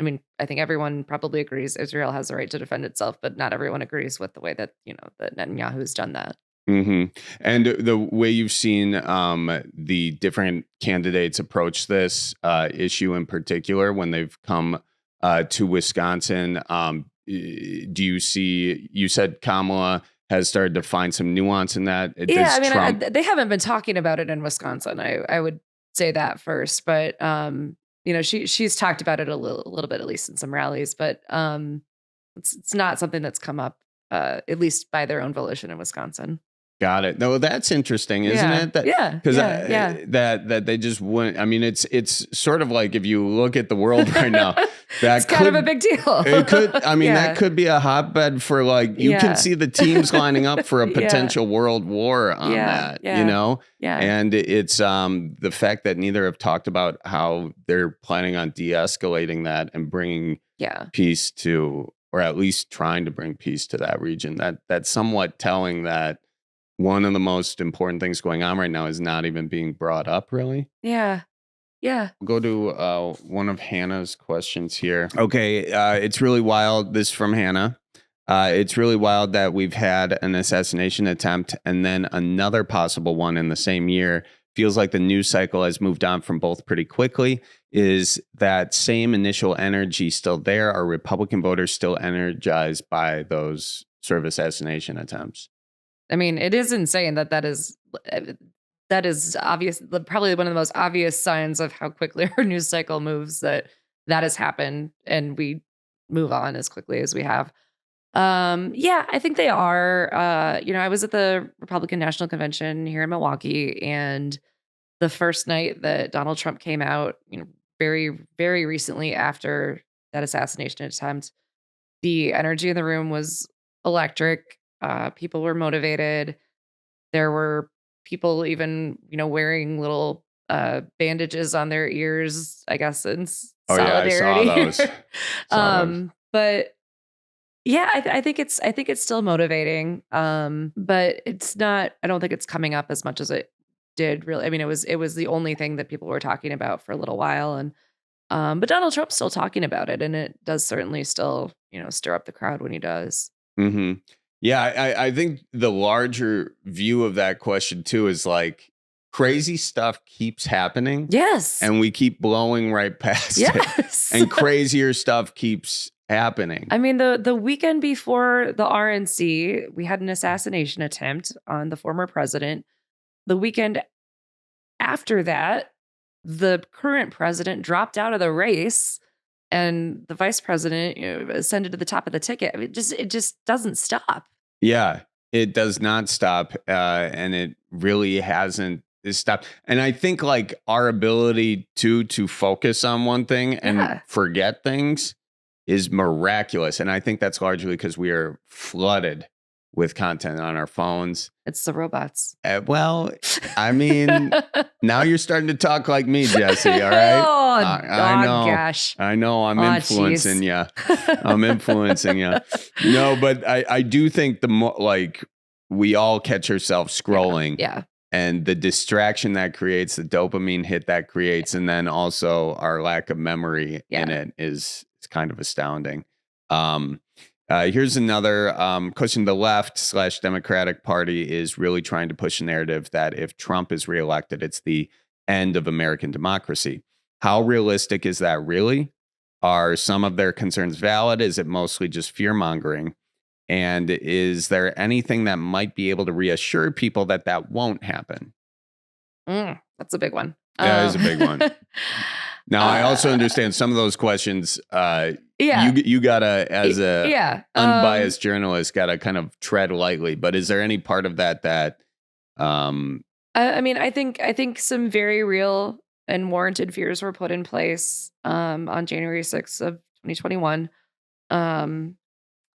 I mean, I think everyone probably agrees Israel has the right to defend itself, but not everyone agrees with the way that that Netanyahu's done that. Mm-hmm. And the way you've seen the different candidates approach this issue in particular when they've come to Wisconsin, do you see? You said Kamala has started to find some nuance in that. Yeah, I mean, they haven't been talking about it in Wisconsin. I would say that first, but she's talked about it a little bit, at least in some rallies, but it's not something that's come up, at least by their own volition in Wisconsin. Got it. No, that's interesting, isn't it? Because that they just wouldn't. I mean, it's sort of like if you look at the world right now, it's kind of a big deal. It could. I mean, that could be a hotbed for you can see the teams lining up for a potential world war on that. And it's the fact that neither have talked about how they're planning on de-escalating that and bringing peace to, or at least trying to bring peace to that region. That's somewhat telling that one of the most important things going on right now is not even being brought up, really. Yeah. We'll go to one of Hannah's questions here. Okay, it's really wild. This from Hannah. It's really wild that we've had an assassination attempt and then another possible one in the same year. Feels like the news cycle has moved on from both pretty quickly. Is that same initial energy still there? Are Republican voters still energized by those sort of assassination attempts? I mean, it is insane that is obvious. Probably one of the most obvious signs of how quickly our news cycle moves that has happened, and we move on as quickly as we have. I think they are. I was at the Republican National Convention here in Milwaukee, and the first night that Donald Trump came out, very, very recently after that assassination attempt, the energy in the room was electric. People were motivated. There were people even, wearing little bandages on their ears, I guess, in solidarity. Yeah, I saw those. But yeah, I think it's still motivating. But it's not. I don't think it's coming up as much as it did. Really, I mean, it was the only thing that people were talking about for a little while, and but Donald Trump's still talking about it, and it does certainly still, stir up the crowd when he does. Mm-hmm. Yeah, I think the larger view of that question too is crazy stuff keeps happening. Yes. And we keep blowing right past it. And crazier stuff keeps happening. I mean, the weekend before the RNC, we had an assassination attempt on the former president. The weekend after that, the current president dropped out of the race. And the vice president ascended to the top of the ticket. I mean, it just doesn't stop. Yeah, it does not stop. And it really hasn't stopped. And I think our ability to focus on one thing and forget things is miraculous. And I think that's largely because we are flooded with content on our phones. It's the robots. Well, I mean, now you're starting to talk like me, Jessie. All right. I know. Gosh. I know. I'm influencing you. I'm influencing you. No, but I do think the more we all catch ourselves scrolling. Yeah. And the distraction that creates, the dopamine hit that creates, and then also our lack of memory in it is kind of astounding. Here's another question. The left/Democratic Party is really trying to push a narrative that if Trump is reelected, it's the end of American democracy. How realistic is that really? Are some of their concerns valid? Is it mostly just fear-mongering? And is there anything that might be able to reassure people that won't happen? That's a big one. That is a big one. Now, I also understand some of those questions. You gotta, as a unbiased journalist, gotta kind of tread lightly. But is there any part of that? I mean, I think some very real and warranted fears were put in place on January 6th of 2021,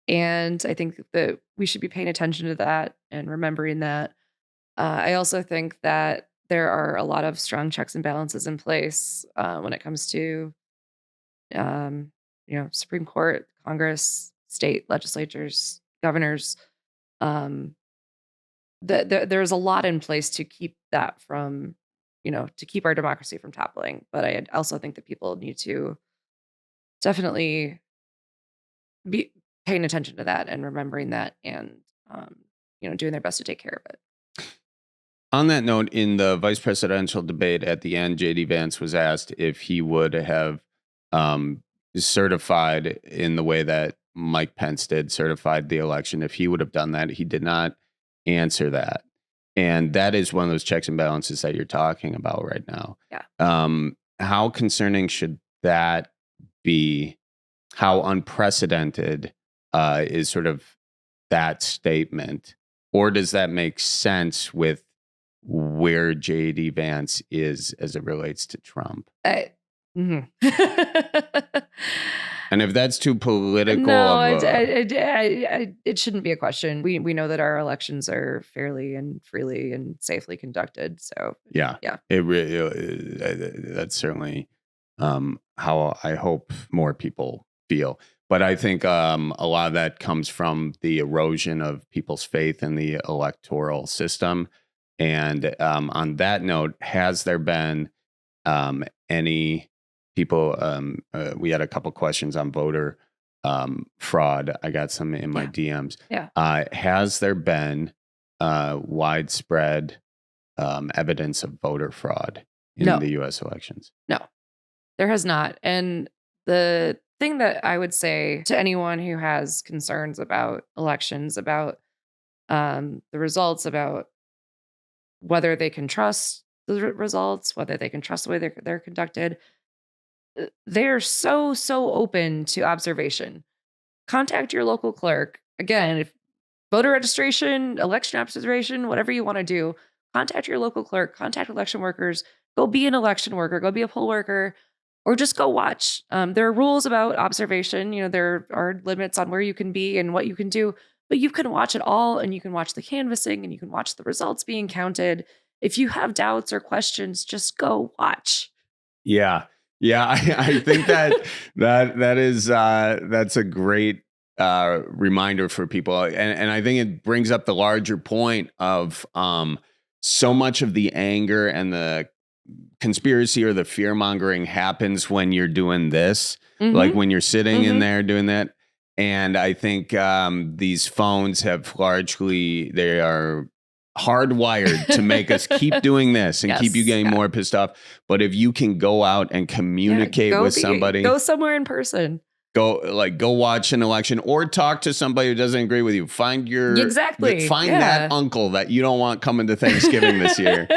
and I think that we should be paying attention to that and remembering that. I also think that there are a lot of strong checks and balances in place when it comes to, Supreme Court, Congress, state legislatures, governors. There's a lot in place to keep that from, to keep our democracy from toppling. But I also think that people need to definitely be paying attention to that and remembering that and, doing their best to take care of it. On that note, in the vice presidential debate at the end, J.D. Vance was asked if he would have certified in the way that Mike Pence did, certified the election. If he would have done that, he did not answer that. And that is one of those checks and balances that you're talking about right now. Yeah. How concerning should that be? How unprecedented is sort of that statement? Or does that make sense with where J.D. Vance is as it relates to Trump? Mm-hmm. And if that's too political, no, it shouldn't be a question. We know that our elections are fairly and freely and safely conducted. So yeah, it really that's certainly how I hope more people feel. But I think a lot of that comes from the erosion of people's faith in the electoral system. And on that note, has there been any people? We had a couple questions on voter fraud. I got some in my DMs. Yeah. Has there been widespread evidence of voter fraud in the U.S. elections? No, there has not. And the thing that I would say to anyone who has concerns about elections, about the results, about whether they can trust the results, whether they can trust the way they're conducted, they're so open to observation. Contact your local clerk. Again, if voter registration, election observation, whatever you want to do, contact your local clerk, contact election workers, go be an election worker, go be a poll worker, or just go watch. There are rules about observation. There are limits on where you can be and what you can do, but you can watch it all, and you can watch the canvassing, and you can watch the results being counted. If you have doubts or questions, just go watch. Yeah. I think that is that's a great reminder for people, and I think it brings up the larger point of so much of the anger and the conspiracy or the fear mongering happens when you're doing this, like when you're sitting in there doing that. And I think these phones have they are hardwired to make us keep doing this and keep you getting more pissed off. But if you can go out and communicate with somebody, go somewhere in person. Go watch an election or talk to somebody who doesn't agree with you. Find that uncle that you don't want coming to Thanksgiving this year.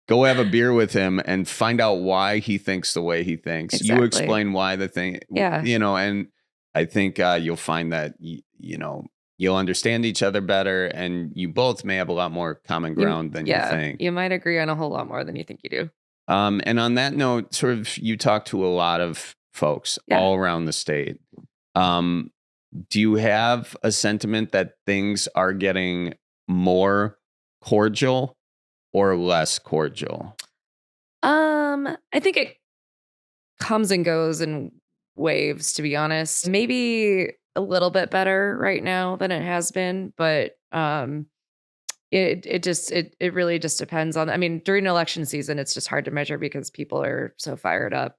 Go have a beer with him and find out why he thinks the way he thinks. Exactly. You explain why the thing, and I think you'll find that, you'll understand each other better, and you both may have a lot more common ground than you think. You might agree on a whole lot more than you think you do. And on that note, sort of, you talk to a lot of folks all around the state. Do you have a sentiment that things are getting more cordial or less cordial? I think it comes and goes in waves, to be honest. Maybe a little bit better right now than it has been, but it really just depends on. I mean, during election season, it's just hard to measure because people are so fired up.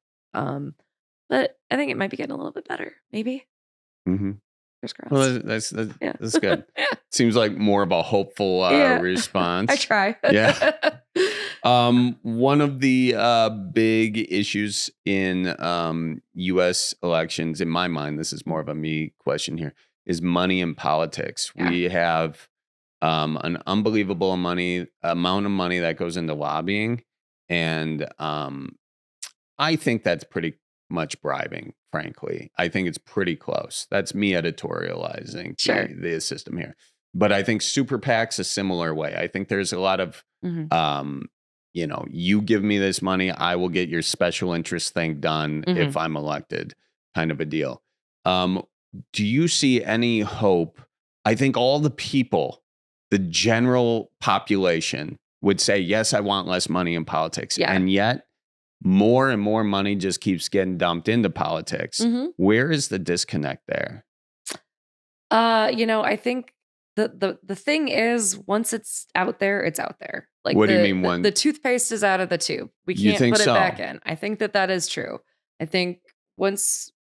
But I think it might be getting a little bit better, maybe. Mm-hmm. Well, that's good. Seems like more of a hopeful response. I try. Yeah. One of the big issues in U.S. elections, in my mind, this is more of a me question here, is money in politics. Yeah. We have an unbelievable amount of money that goes into lobbying, and I think that's pretty much bribing, frankly. I think it's pretty close. That's me editorializing the system here. But I think super PAC's a similar way. I think there's a lot of, you give me this money, I will get your special interest thing done if I'm elected, kind of a deal. Do you see any hope? I think all the people, the general population, would say, yes, I want less money in politics. Yeah. And yet, more and more money just keeps getting dumped into politics. Where is the disconnect there? I think the thing is, once it's out there, it's out there. Like, what do you mean? The toothpaste is out of the tube. We can't put it back in. I think that is true. I think once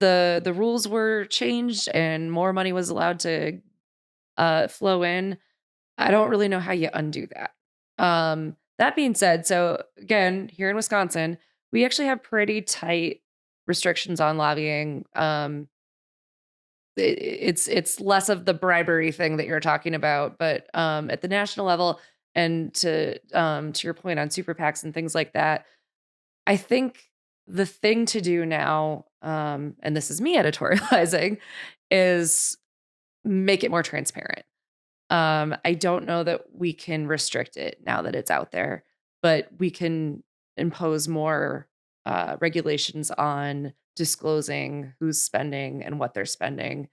the rules were changed and more money was allowed to flow in, I don't really know how you undo that. That being said, so again, here in Wisconsin, we actually have pretty tight restrictions on lobbying. it's less of the bribery thing that you're talking about, but at the national level, and to your point on super PACs and things like that, I think the thing to do now, and this is me editorializing, is make it more transparent. I don't know that we can restrict it now that it's out there, but we can impose more regulations on disclosing who's spending and what they're spending,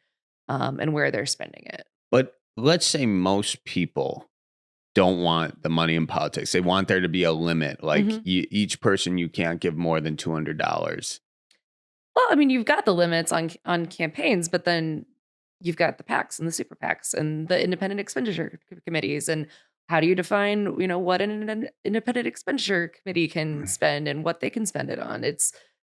and where they're spending it. But let's say most people don't want the money in politics. They want there to be a limit. Like each person, you can't give more than $200. Well, I mean, you've got the limits on campaigns, but then you've got the PACs and the super PACs and the independent expenditure committees. And how do you define, what an independent expenditure committee can spend and what they can spend it on?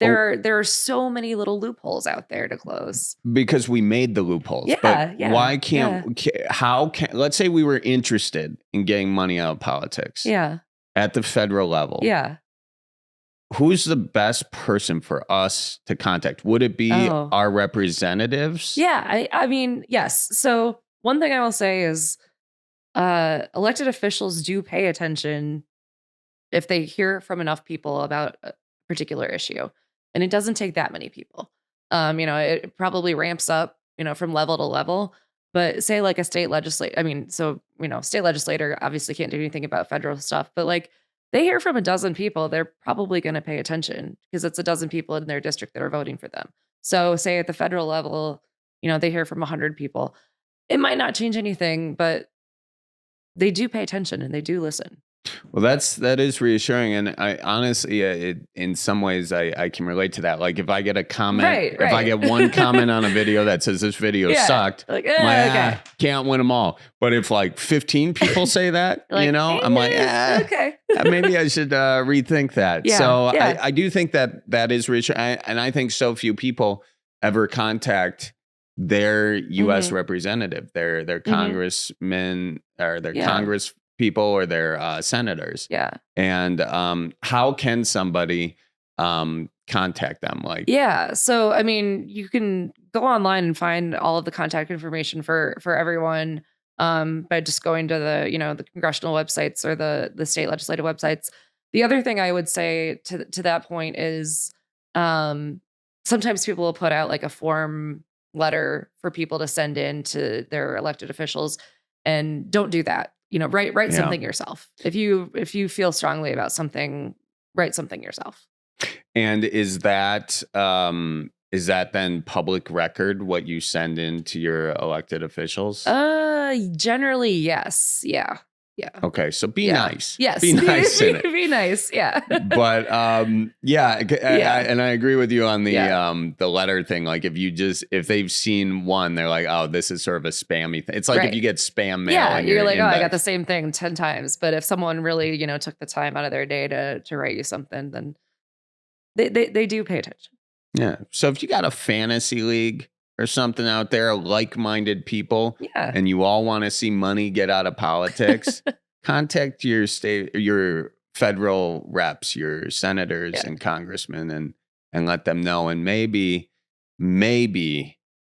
There are so many little loopholes out there to close. Because we made the loopholes. Yeah, but why can't, let's say we were interested in getting money out of politics. Yeah. At the federal level. Yeah. Who's the best person for us to contact? Would it be our representatives? Yeah, I mean, yes. So one thing I will say is elected officials do pay attention if they hear from enough people about a particular issue. And it doesn't take that many people. It probably ramps up, from level to level. But say like a state legislator, state legislator obviously can't do anything about federal stuff, but like they hear from a dozen people, they're probably going to pay attention because it's a dozen people in their district that are voting for them. So say at the federal level, they hear from 100 people. It might not change anything, but they do pay attention and they do listen. Well, that is reassuring. And I honestly, in some ways, I can relate to that. Like if I get a comment, if I get one comment on a video that says this video sucked, like, okay. Can't win them all. But if like 15 people say that, like, I'm like, okay. Maybe I should rethink that. Yeah, so yeah. I do think that is reassuring. And I think so few people ever contact their U.S. representative, their congressmen or their Congress people or their senators. Yeah. And how can somebody contact them? So I mean, you can go online and find all of the contact information for everyone by just going to the congressional websites or the state legislative websites. The other thing I would say to that point is sometimes people will put out like a form letter for people to send in to their elected officials, and don't do that. Write something yourself. If you feel strongly about something, write something yourself. And is that then public record what you send in to your elected officials? Generally, yes. Yeah. Yeah. Okay. So be nice. Yes. Be nice in it. Be nice. Yeah. But and I agree with you on the letter thing. Like if they've seen one, they're like, oh, this is sort of a spammy thing. It's like if you get spam mail. Yeah. You're like, I got the same thing 10 times. But if someone really, took the time out of their day to write you something, then they do pay attention. Yeah. So if you got a fantasy league or something out there, like-minded people, and you all want to see money get out of politics, contact your state, your federal reps, your senators and congressmen, and let them know. And maybe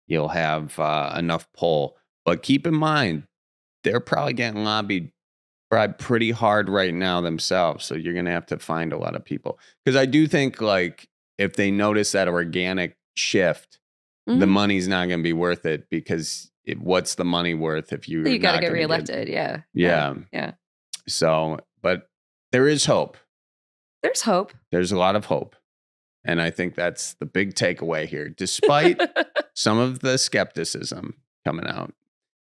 you'll have enough pull. But keep in mind, they're probably getting bribed pretty hard right now themselves. So you're going to have to find a lot of people. Because I do think like if they notice that organic shift, the money's not going to be worth it, because what's the money worth if you got to get reelected? Yeah. So, but there is hope. There's hope. There's a lot of hope. And I think that's the big takeaway here, despite some of the skepticism coming out.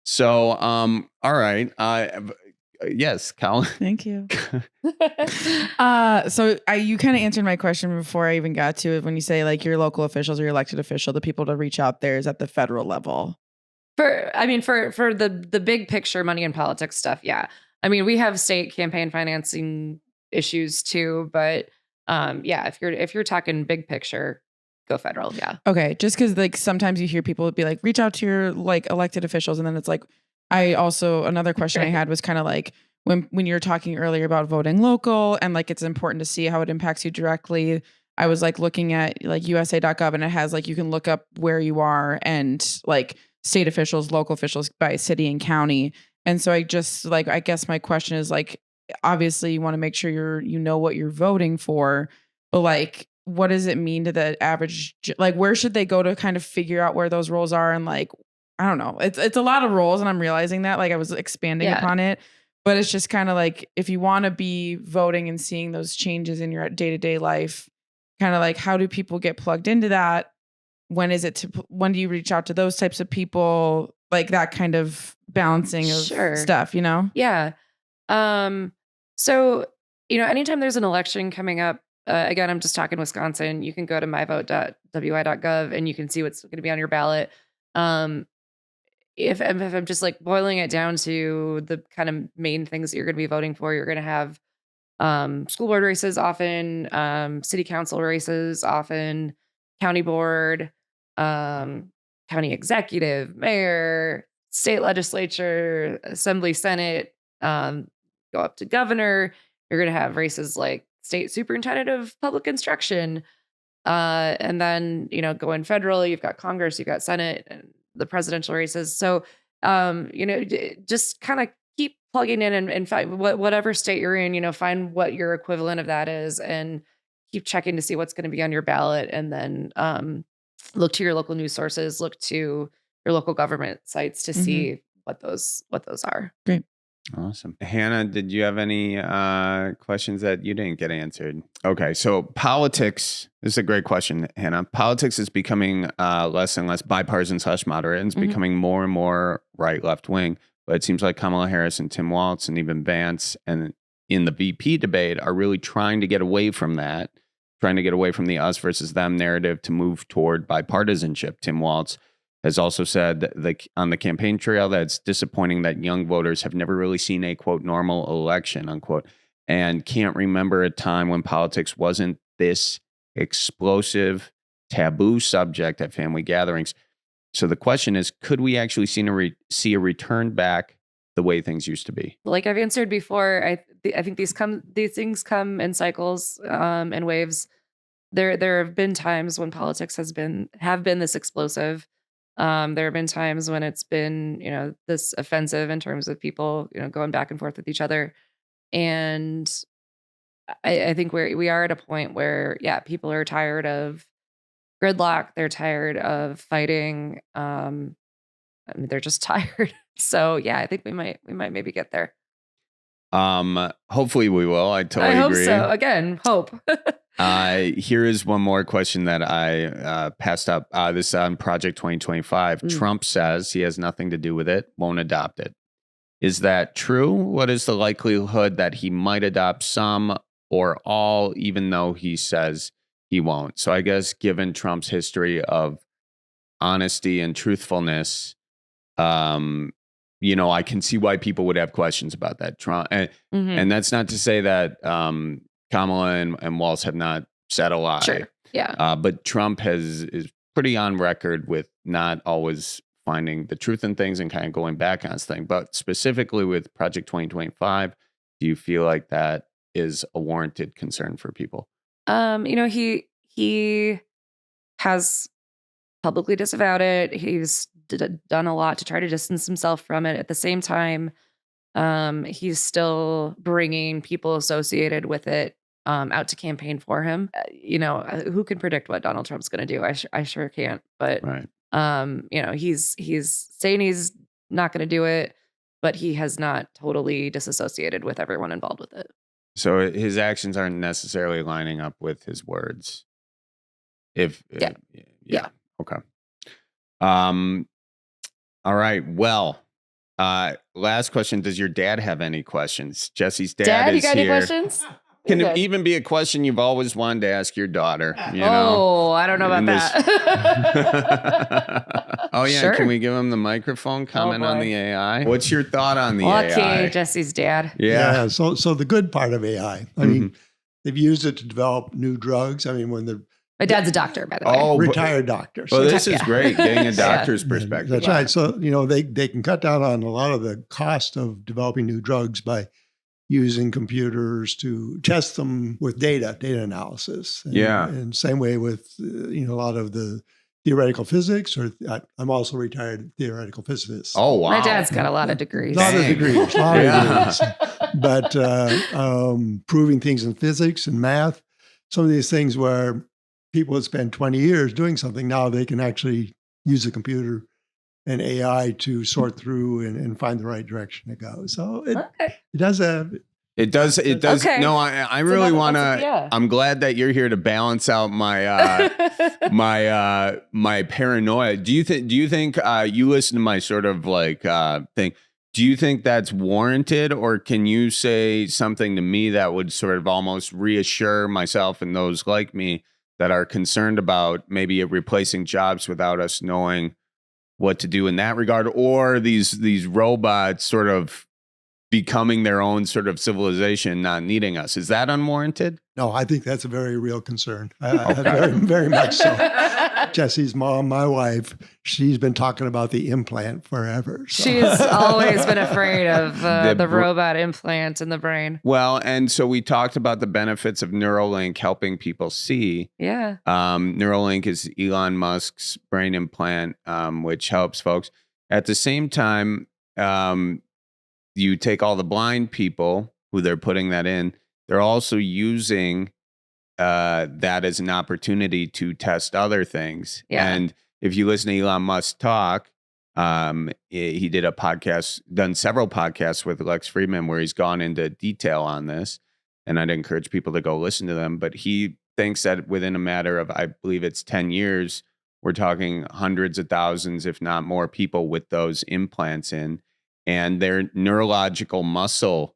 So, all right. Yes, Colin. Thank you. So you kind of answered my question before I even got to it when you say like your local officials or your elected official, the people to reach out there is at the federal level. For the big picture money in politics stuff. Yeah. I mean, we have state campaign financing issues too, but if you're talking big picture, go federal. Yeah. Okay. Just because like sometimes you hear people be like, reach out to your like elected officials, and then it's like, another question I had was kind of like when you were talking earlier about voting local and like it's important to see how it impacts you directly. I was like looking at like USA.gov, and it has like, you can look up where you are and like state officials, local officials by city and county. And so I just like, I guess my question is like, obviously you want to make sure you know what you're voting for, but like, what does it mean to the average, like where should they go to kind of figure out where those roles are? And like, I don't know, it's a lot of roles, and I'm realizing that, like I was expanding upon it, but it's just kind of like, if you want to be voting and seeing those changes in your day-to-day life, kind of like, how do people get plugged into that? When do you reach out to those types of people? Like that kind of balancing of stuff, you know? Yeah. So, you know, anytime there's an election coming up, again, I'm just talking Wisconsin, you can go to myvote.wi.gov and you can see what's going to be on your ballot. If I'm just like boiling it down to the kind of main things that you're going to be voting for, you're going to have school board races often, city council races often, county board, county executive, mayor, state legislature, assembly, senate, go up to governor. You're going to have races like state superintendent of public instruction. And then, you know, going federal, you've got Congress, you've got Senate, and the presidential races. So, you know, just kind of keep plugging in and find whatever state you're in, you know, find what your equivalent of that is and keep checking to see what's going to be on your ballot. And then look to your local news sources, look to your local government sites to see what those are. Great. Awesome. Hannah, did you have any questions that you didn't get answered? Okay, so politics, this is a great question, Hannah. Politics is becoming less and less bipartisan / moderate, and it's becoming more and more right, left wing. But it seems like Kamala Harris and Tim Walz and even Vance and in the VP debate are really trying to get away from that, trying to get away from the us versus them narrative to move toward bipartisanship. Tim Walz has also said on the campaign trail that it's disappointing that young voters have never really seen a, quote, normal election, unquote, and can't remember a time when politics wasn't this explosive, taboo subject at family gatherings. So the question is, could we actually see a return back the way things used to be? Like I've answered before, I think these things come in cycles and waves. There have been times when politics have been this explosive. There have been times when it's been, you know, this offensive in terms of people, you know, going back and forth with each other. And I think we are at a point where, yeah, people are tired of gridlock. They're tired of fighting. I mean, they're just tired. So yeah, I think we might maybe get there. Hopefully we will. I totally agree. I hope so. Again, hope. Here is one more question that I passed up. This is on Project 2025. Trump says he has nothing to do with it, won't adopt it. Is that true? What is the likelihood that he might adopt some or all, even though he says he won't? So I guess given Trump's history of honesty and truthfulness, you know, I can see why people would have questions about that. Trump, and that's not to say that Kamala and Walz have not said a lie. Sure. Yeah. But Trump is pretty on record with not always finding the truth in things and kind of going back on things. But specifically with Project 2025, do you feel like that is a warranted concern for people? You know, he has publicly disavowed it. He's done a lot to try to distance himself from it. At the same time, he's still bringing people associated with it out to campaign for him. You know, who can predict what Donald Trump's going to do? I sure can't. But right. You know, he's saying he's not going to do it, but he has not totally disassociated with everyone involved with it. So his actions aren't necessarily lining up with his words. Yeah. Okay. All right. Well, last question. Does your dad have any questions? Jesse's dad is you got here. Any questions? Can it even be a question you've always wanted to ask your daughter? You know? Oh, I don't know about that. Oh, yeah. Sure. Can we give him the microphone? Comment on the AI. What's your thought on the AI? Okay, Jesse's dad. Yeah. So the good part of AI, I mean, they've used it to develop new drugs. I mean, my dad's a doctor, by the way. Oh, retired doctor. Well, this is great, getting a doctor's perspective. That's right. So, you know, they can cut down on a lot of the cost of developing new drugs by using computers to test them with data analysis. And same way with, a lot of the theoretical physics, or I'm also a retired theoretical physicist. Oh, wow. My dad's got a lot of degrees. A lot of degrees. But proving things in physics and math, some of these things where people had spent 20 years doing something, now they can actually use a computer and AI to sort through and find the right direction to go. So it does have... It does. Okay. No, I really want to. I'm glad that you're here to balance out my my paranoia. Do you think you listen to my sort of like thing? Do you think that's warranted, or can you say something to me that would sort of almost reassure myself and those like me that are concerned about maybe replacing jobs without us knowing what to do in that regard, or these robots sort of becoming their own sort of civilization, not needing us? Is that unwarranted? No, I think that's a very real concern. Very, very much so. Jessie's mom, my wife, she's been talking about the implant forever. So. She's always been afraid of the robot implant in the brain. Well, and so we talked about the benefits of Neuralink helping people see. Yeah. Neuralink is Elon Musk's brain implant, which helps folks. At the same time, you take all the blind people who they're putting that in, they're also using that as an opportunity to test other things. Yeah. And if you listen to Elon Musk talk, he did a podcast, done several podcasts with Lex Friedman where he's gone into detail on this. And I'd encourage people to go listen to them. But he thinks that within a matter of, I believe it's 10 years, we're talking hundreds of thousands, if not more, people with those implants in. And their neurological muscle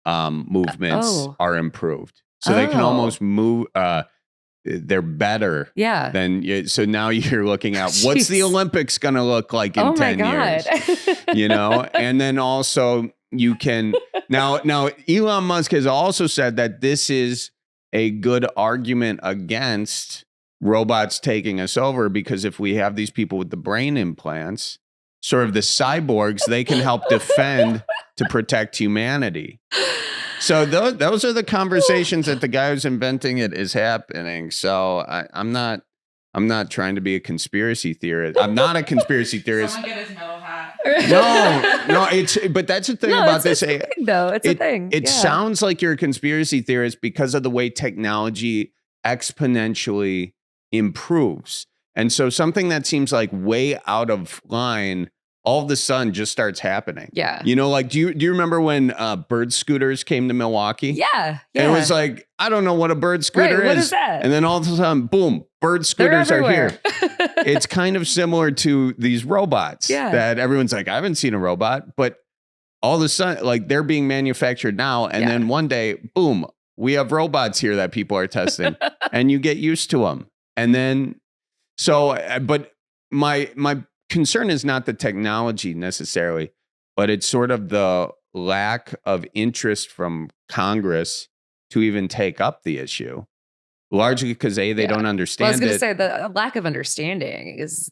movements are improved. So they can almost move. They're better. Yeah. Than so now you're looking at what's the Olympics going to look like in 10 years? And then also you can now Elon Musk has also said that this is a good argument against robots taking us over, because if we have these people with the brain implants, sort of the cyborgs, they can help defend to protect humanity. So those are the conversations that the guy who's inventing it is happening. So I'm not trying to be a conspiracy theorist. I'm not a conspiracy theorist. Someone get his metal hat. No, but that's the thing about this. It's a thing, though. It's a thing. It sounds like you're a conspiracy theorist because of the way technology exponentially improves. And so something that seems like way out of line all of a sudden just starts happening. Yeah. Like, do you remember when bird scooters came to Milwaukee? Yeah. And it was like, I don't know what a bird scooter is. What is that? And then all of a sudden, boom, bird scooters are here. It's kind of similar to these robots that everyone's like, I haven't seen a robot, but all of a sudden, like, they're being manufactured now. And then one day, boom, we have robots here that people are testing and you get used to them. And then, but my concern is not the technology necessarily, but it's sort of the lack of interest from Congress to even take up the issue, largely because they don't understand it. I was going to say the lack of understanding is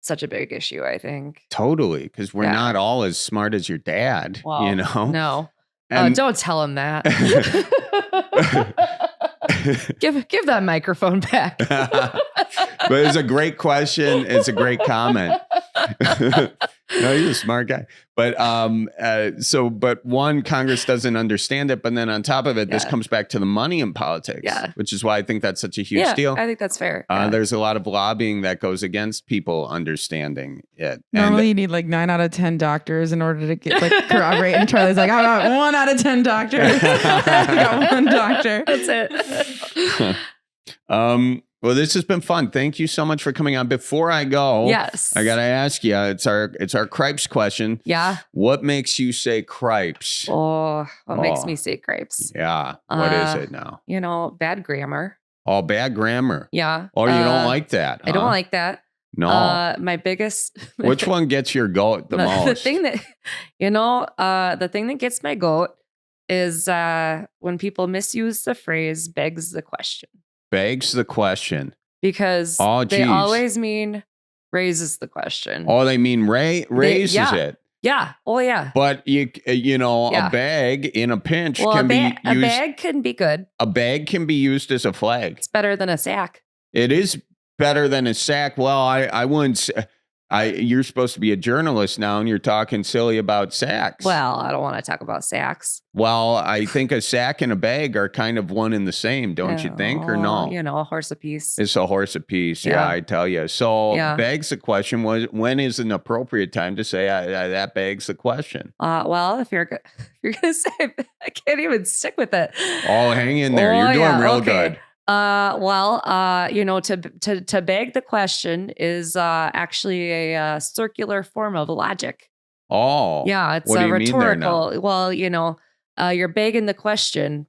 such a big issue, I think. Totally, because we're not all as smart as your dad, well, No. Don't tell him that. Give that microphone back. But it's a great question. It's a great comment. No, he's a smart guy. But but one, Congress doesn't understand it. But then on top of it, this comes back to the money in politics, which is why I think that's such a huge deal. I think that's fair. There's a lot of lobbying that goes against people understanding it. Normally you need like 9 out of 10 doctors in order to get like corroborate. And Charlie's like, I got 1 out of 10 doctors. I got 1 doctor. That's it. Well, this has been fun. Thank you so much for coming on. Before I go, I got to ask you, it's our Cripes question. Yeah. What makes you say Cripes? What makes me say Cripes? Yeah. What is it now? Bad grammar. Oh, bad grammar. Yeah. Oh, you don't like that? I don't like that. No. My biggest. Which one gets your goat the most? The thing that, the thing that gets my goat is when people misuse the phrase begs the question. Begs the question. Because they always mean raises the question. Oh, they mean raises it. Yeah. Oh, yeah. But a bag in a pinch can be used. A bag can be good. A bag can be used as a flag. It's better than a sack. It is better than a sack. Well, I wouldn't say. You're supposed to be a journalist now, and you're talking silly about sacks. Well, I don't want to talk about sacks. Well, I think a sack and a bag are kind of one and the same, don't you think, or no? A horse apiece. It's a horse apiece, yeah, I tell you. So begs the question, when is an appropriate time to say that begs the question? Well, if you're going to say, I can't even stick with it. Oh, hang in there. You're doing real good. To beg the question is actually a circular form of logic. Oh, yeah, it's a rhetorical. Well, you're begging the question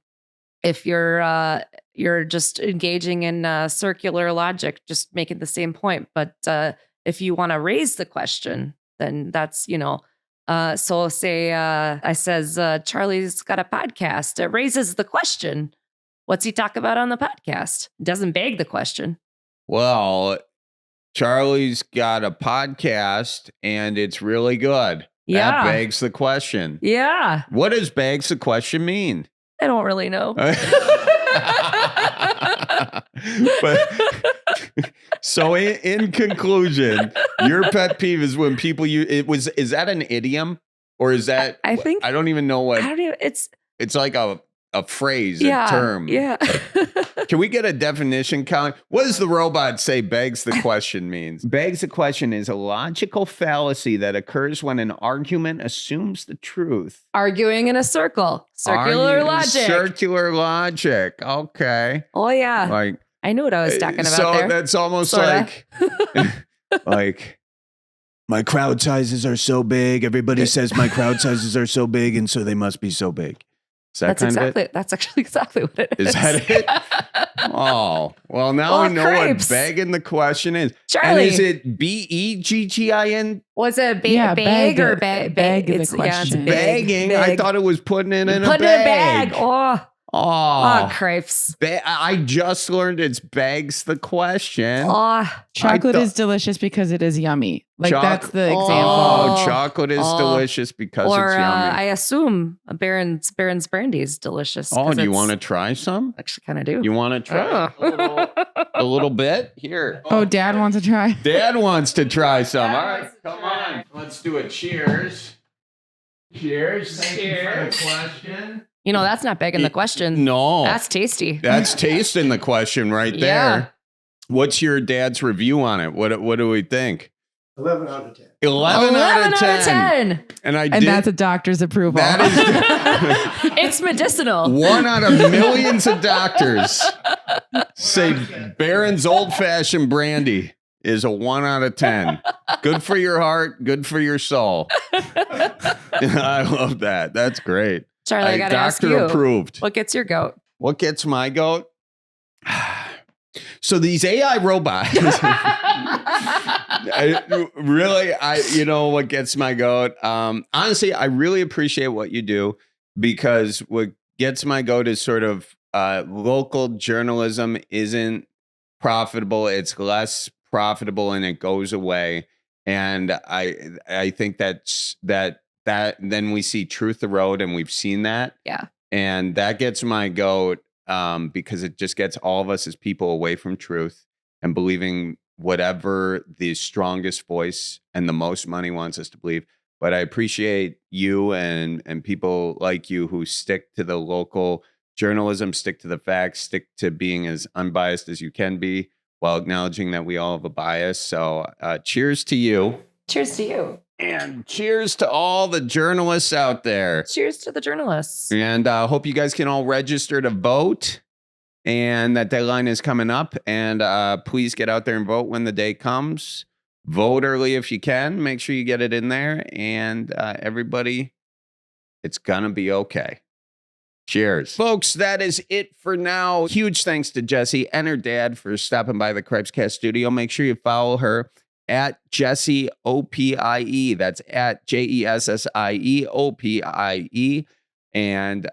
if you're just engaging in circular logic, just making the same point. But if you want to raise the question, then that's so say I says Charlie's got a podcast. It raises the question. What's he talk about on the podcast? Doesn't beg the question. Well, Charlie's got a podcast and it's really good. Yeah. That begs the question. Yeah. What does begs the question mean? I don't really know. But so in conclusion, your pet peeve is when people is that an idiom or is that I think I don't even know what it's like a phrase, a term. Yeah. Can we get a definition, Colin? What does the robot say begs the question means? Begs the question is a logical fallacy that occurs when an argument assumes the truth. Arguing in a circle. Circular logic. Circular logic. Okay. Oh, yeah. Like I knew what I was talking about so there. That's almost Sorta. like my crowd sizes are so big. Everybody says my crowd sizes are so big, and so they must be so big. That's actually exactly what it is. Is that it? Oh, well, now we know what begging the question is. Charlie. And is it BEGGIN? Was it bag or bag? Bag the question. Yeah, begging. Bag. I thought it was putting it in a bag. Putting it in a bag. Oh, cripes. I just learned it's begs the question. Chocolate is delicious because it is yummy. That's the example. Oh, chocolate is delicious because it's yummy. I assume Berens Brandy is delicious. Oh, do you want to try some? Actually, kind of do. You want to try a little bit? Here. Oh, Dad wants to try. Dad wants to try some. All right, come on. Let's do a cheers. Cheers. Thank you for the question. That's not begging the question. No. That's tasty. That's tasting the question right there. Yeah. What's your dad's review on it? What do we think? 11 out of 10. 11 out of 10. And that's a doctor's approval. That is it's medicinal. 1 out of millions of doctors say Berens Old Fashioned Brandy is a 1 out of 10. Good for your heart, good for your soul. I love that. That's great. Charlie, I got to ask you. Doctor approved. What gets your goat? What gets my goat? So these AI robots. What gets my goat? Honestly, I really appreciate what you do because what gets my goat is sort of local journalism isn't profitable. It's less profitable and it goes away. And I think that then we see truth erode, and we've seen that. Yeah. And that gets my goat because it just gets all of us as people away from truth and believing whatever the strongest voice and the most money wants us to believe. But I appreciate you and people like you who stick to the local journalism, stick to the facts, stick to being as unbiased as you can be while acknowledging that we all have a bias. So cheers to you. Cheers to you. And cheers to all the journalists out there. Cheers to the journalists. And I hope you guys can all register to vote. And that deadline is coming up. And please get out there and vote when the day comes. Vote early if you can. Make sure you get it in there. And everybody, it's going to be okay. Cheers. Folks, that is it for now. Huge thanks to Jessie and her dad for stopping by the Cripescast studio. Make sure you follow her at Jessie Opoien. That's at JESSIE And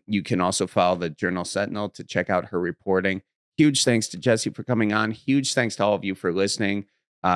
you can also follow the Journal Sentinel to check out her reporting. Huge thanks to Jessie for coming on. Huge thanks to all of you for listening.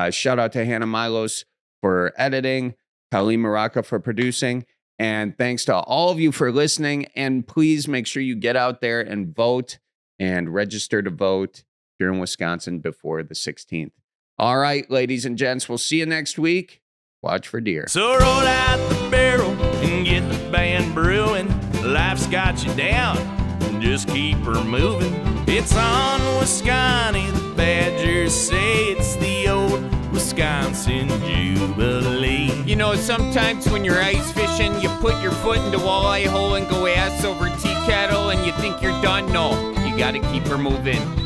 Shout out to Hannah Milos for editing. Colleen Maraca for producing. And thanks to all of you for listening. And please make sure you get out there and vote and register to vote here in Wisconsin before the 16th. All right, ladies and gents, we'll see you next week. Watch for deer. So roll out the barrel and get the band brewing. Life's got you down, just keep her moving. It's on Wisconsin, the Badgers say it's the old Wisconsin Jubilee. You know, sometimes when you're ice fishing, you put your foot in the walleye hole and go ass over tea kettle and you think you're done. No, you gotta keep her moving.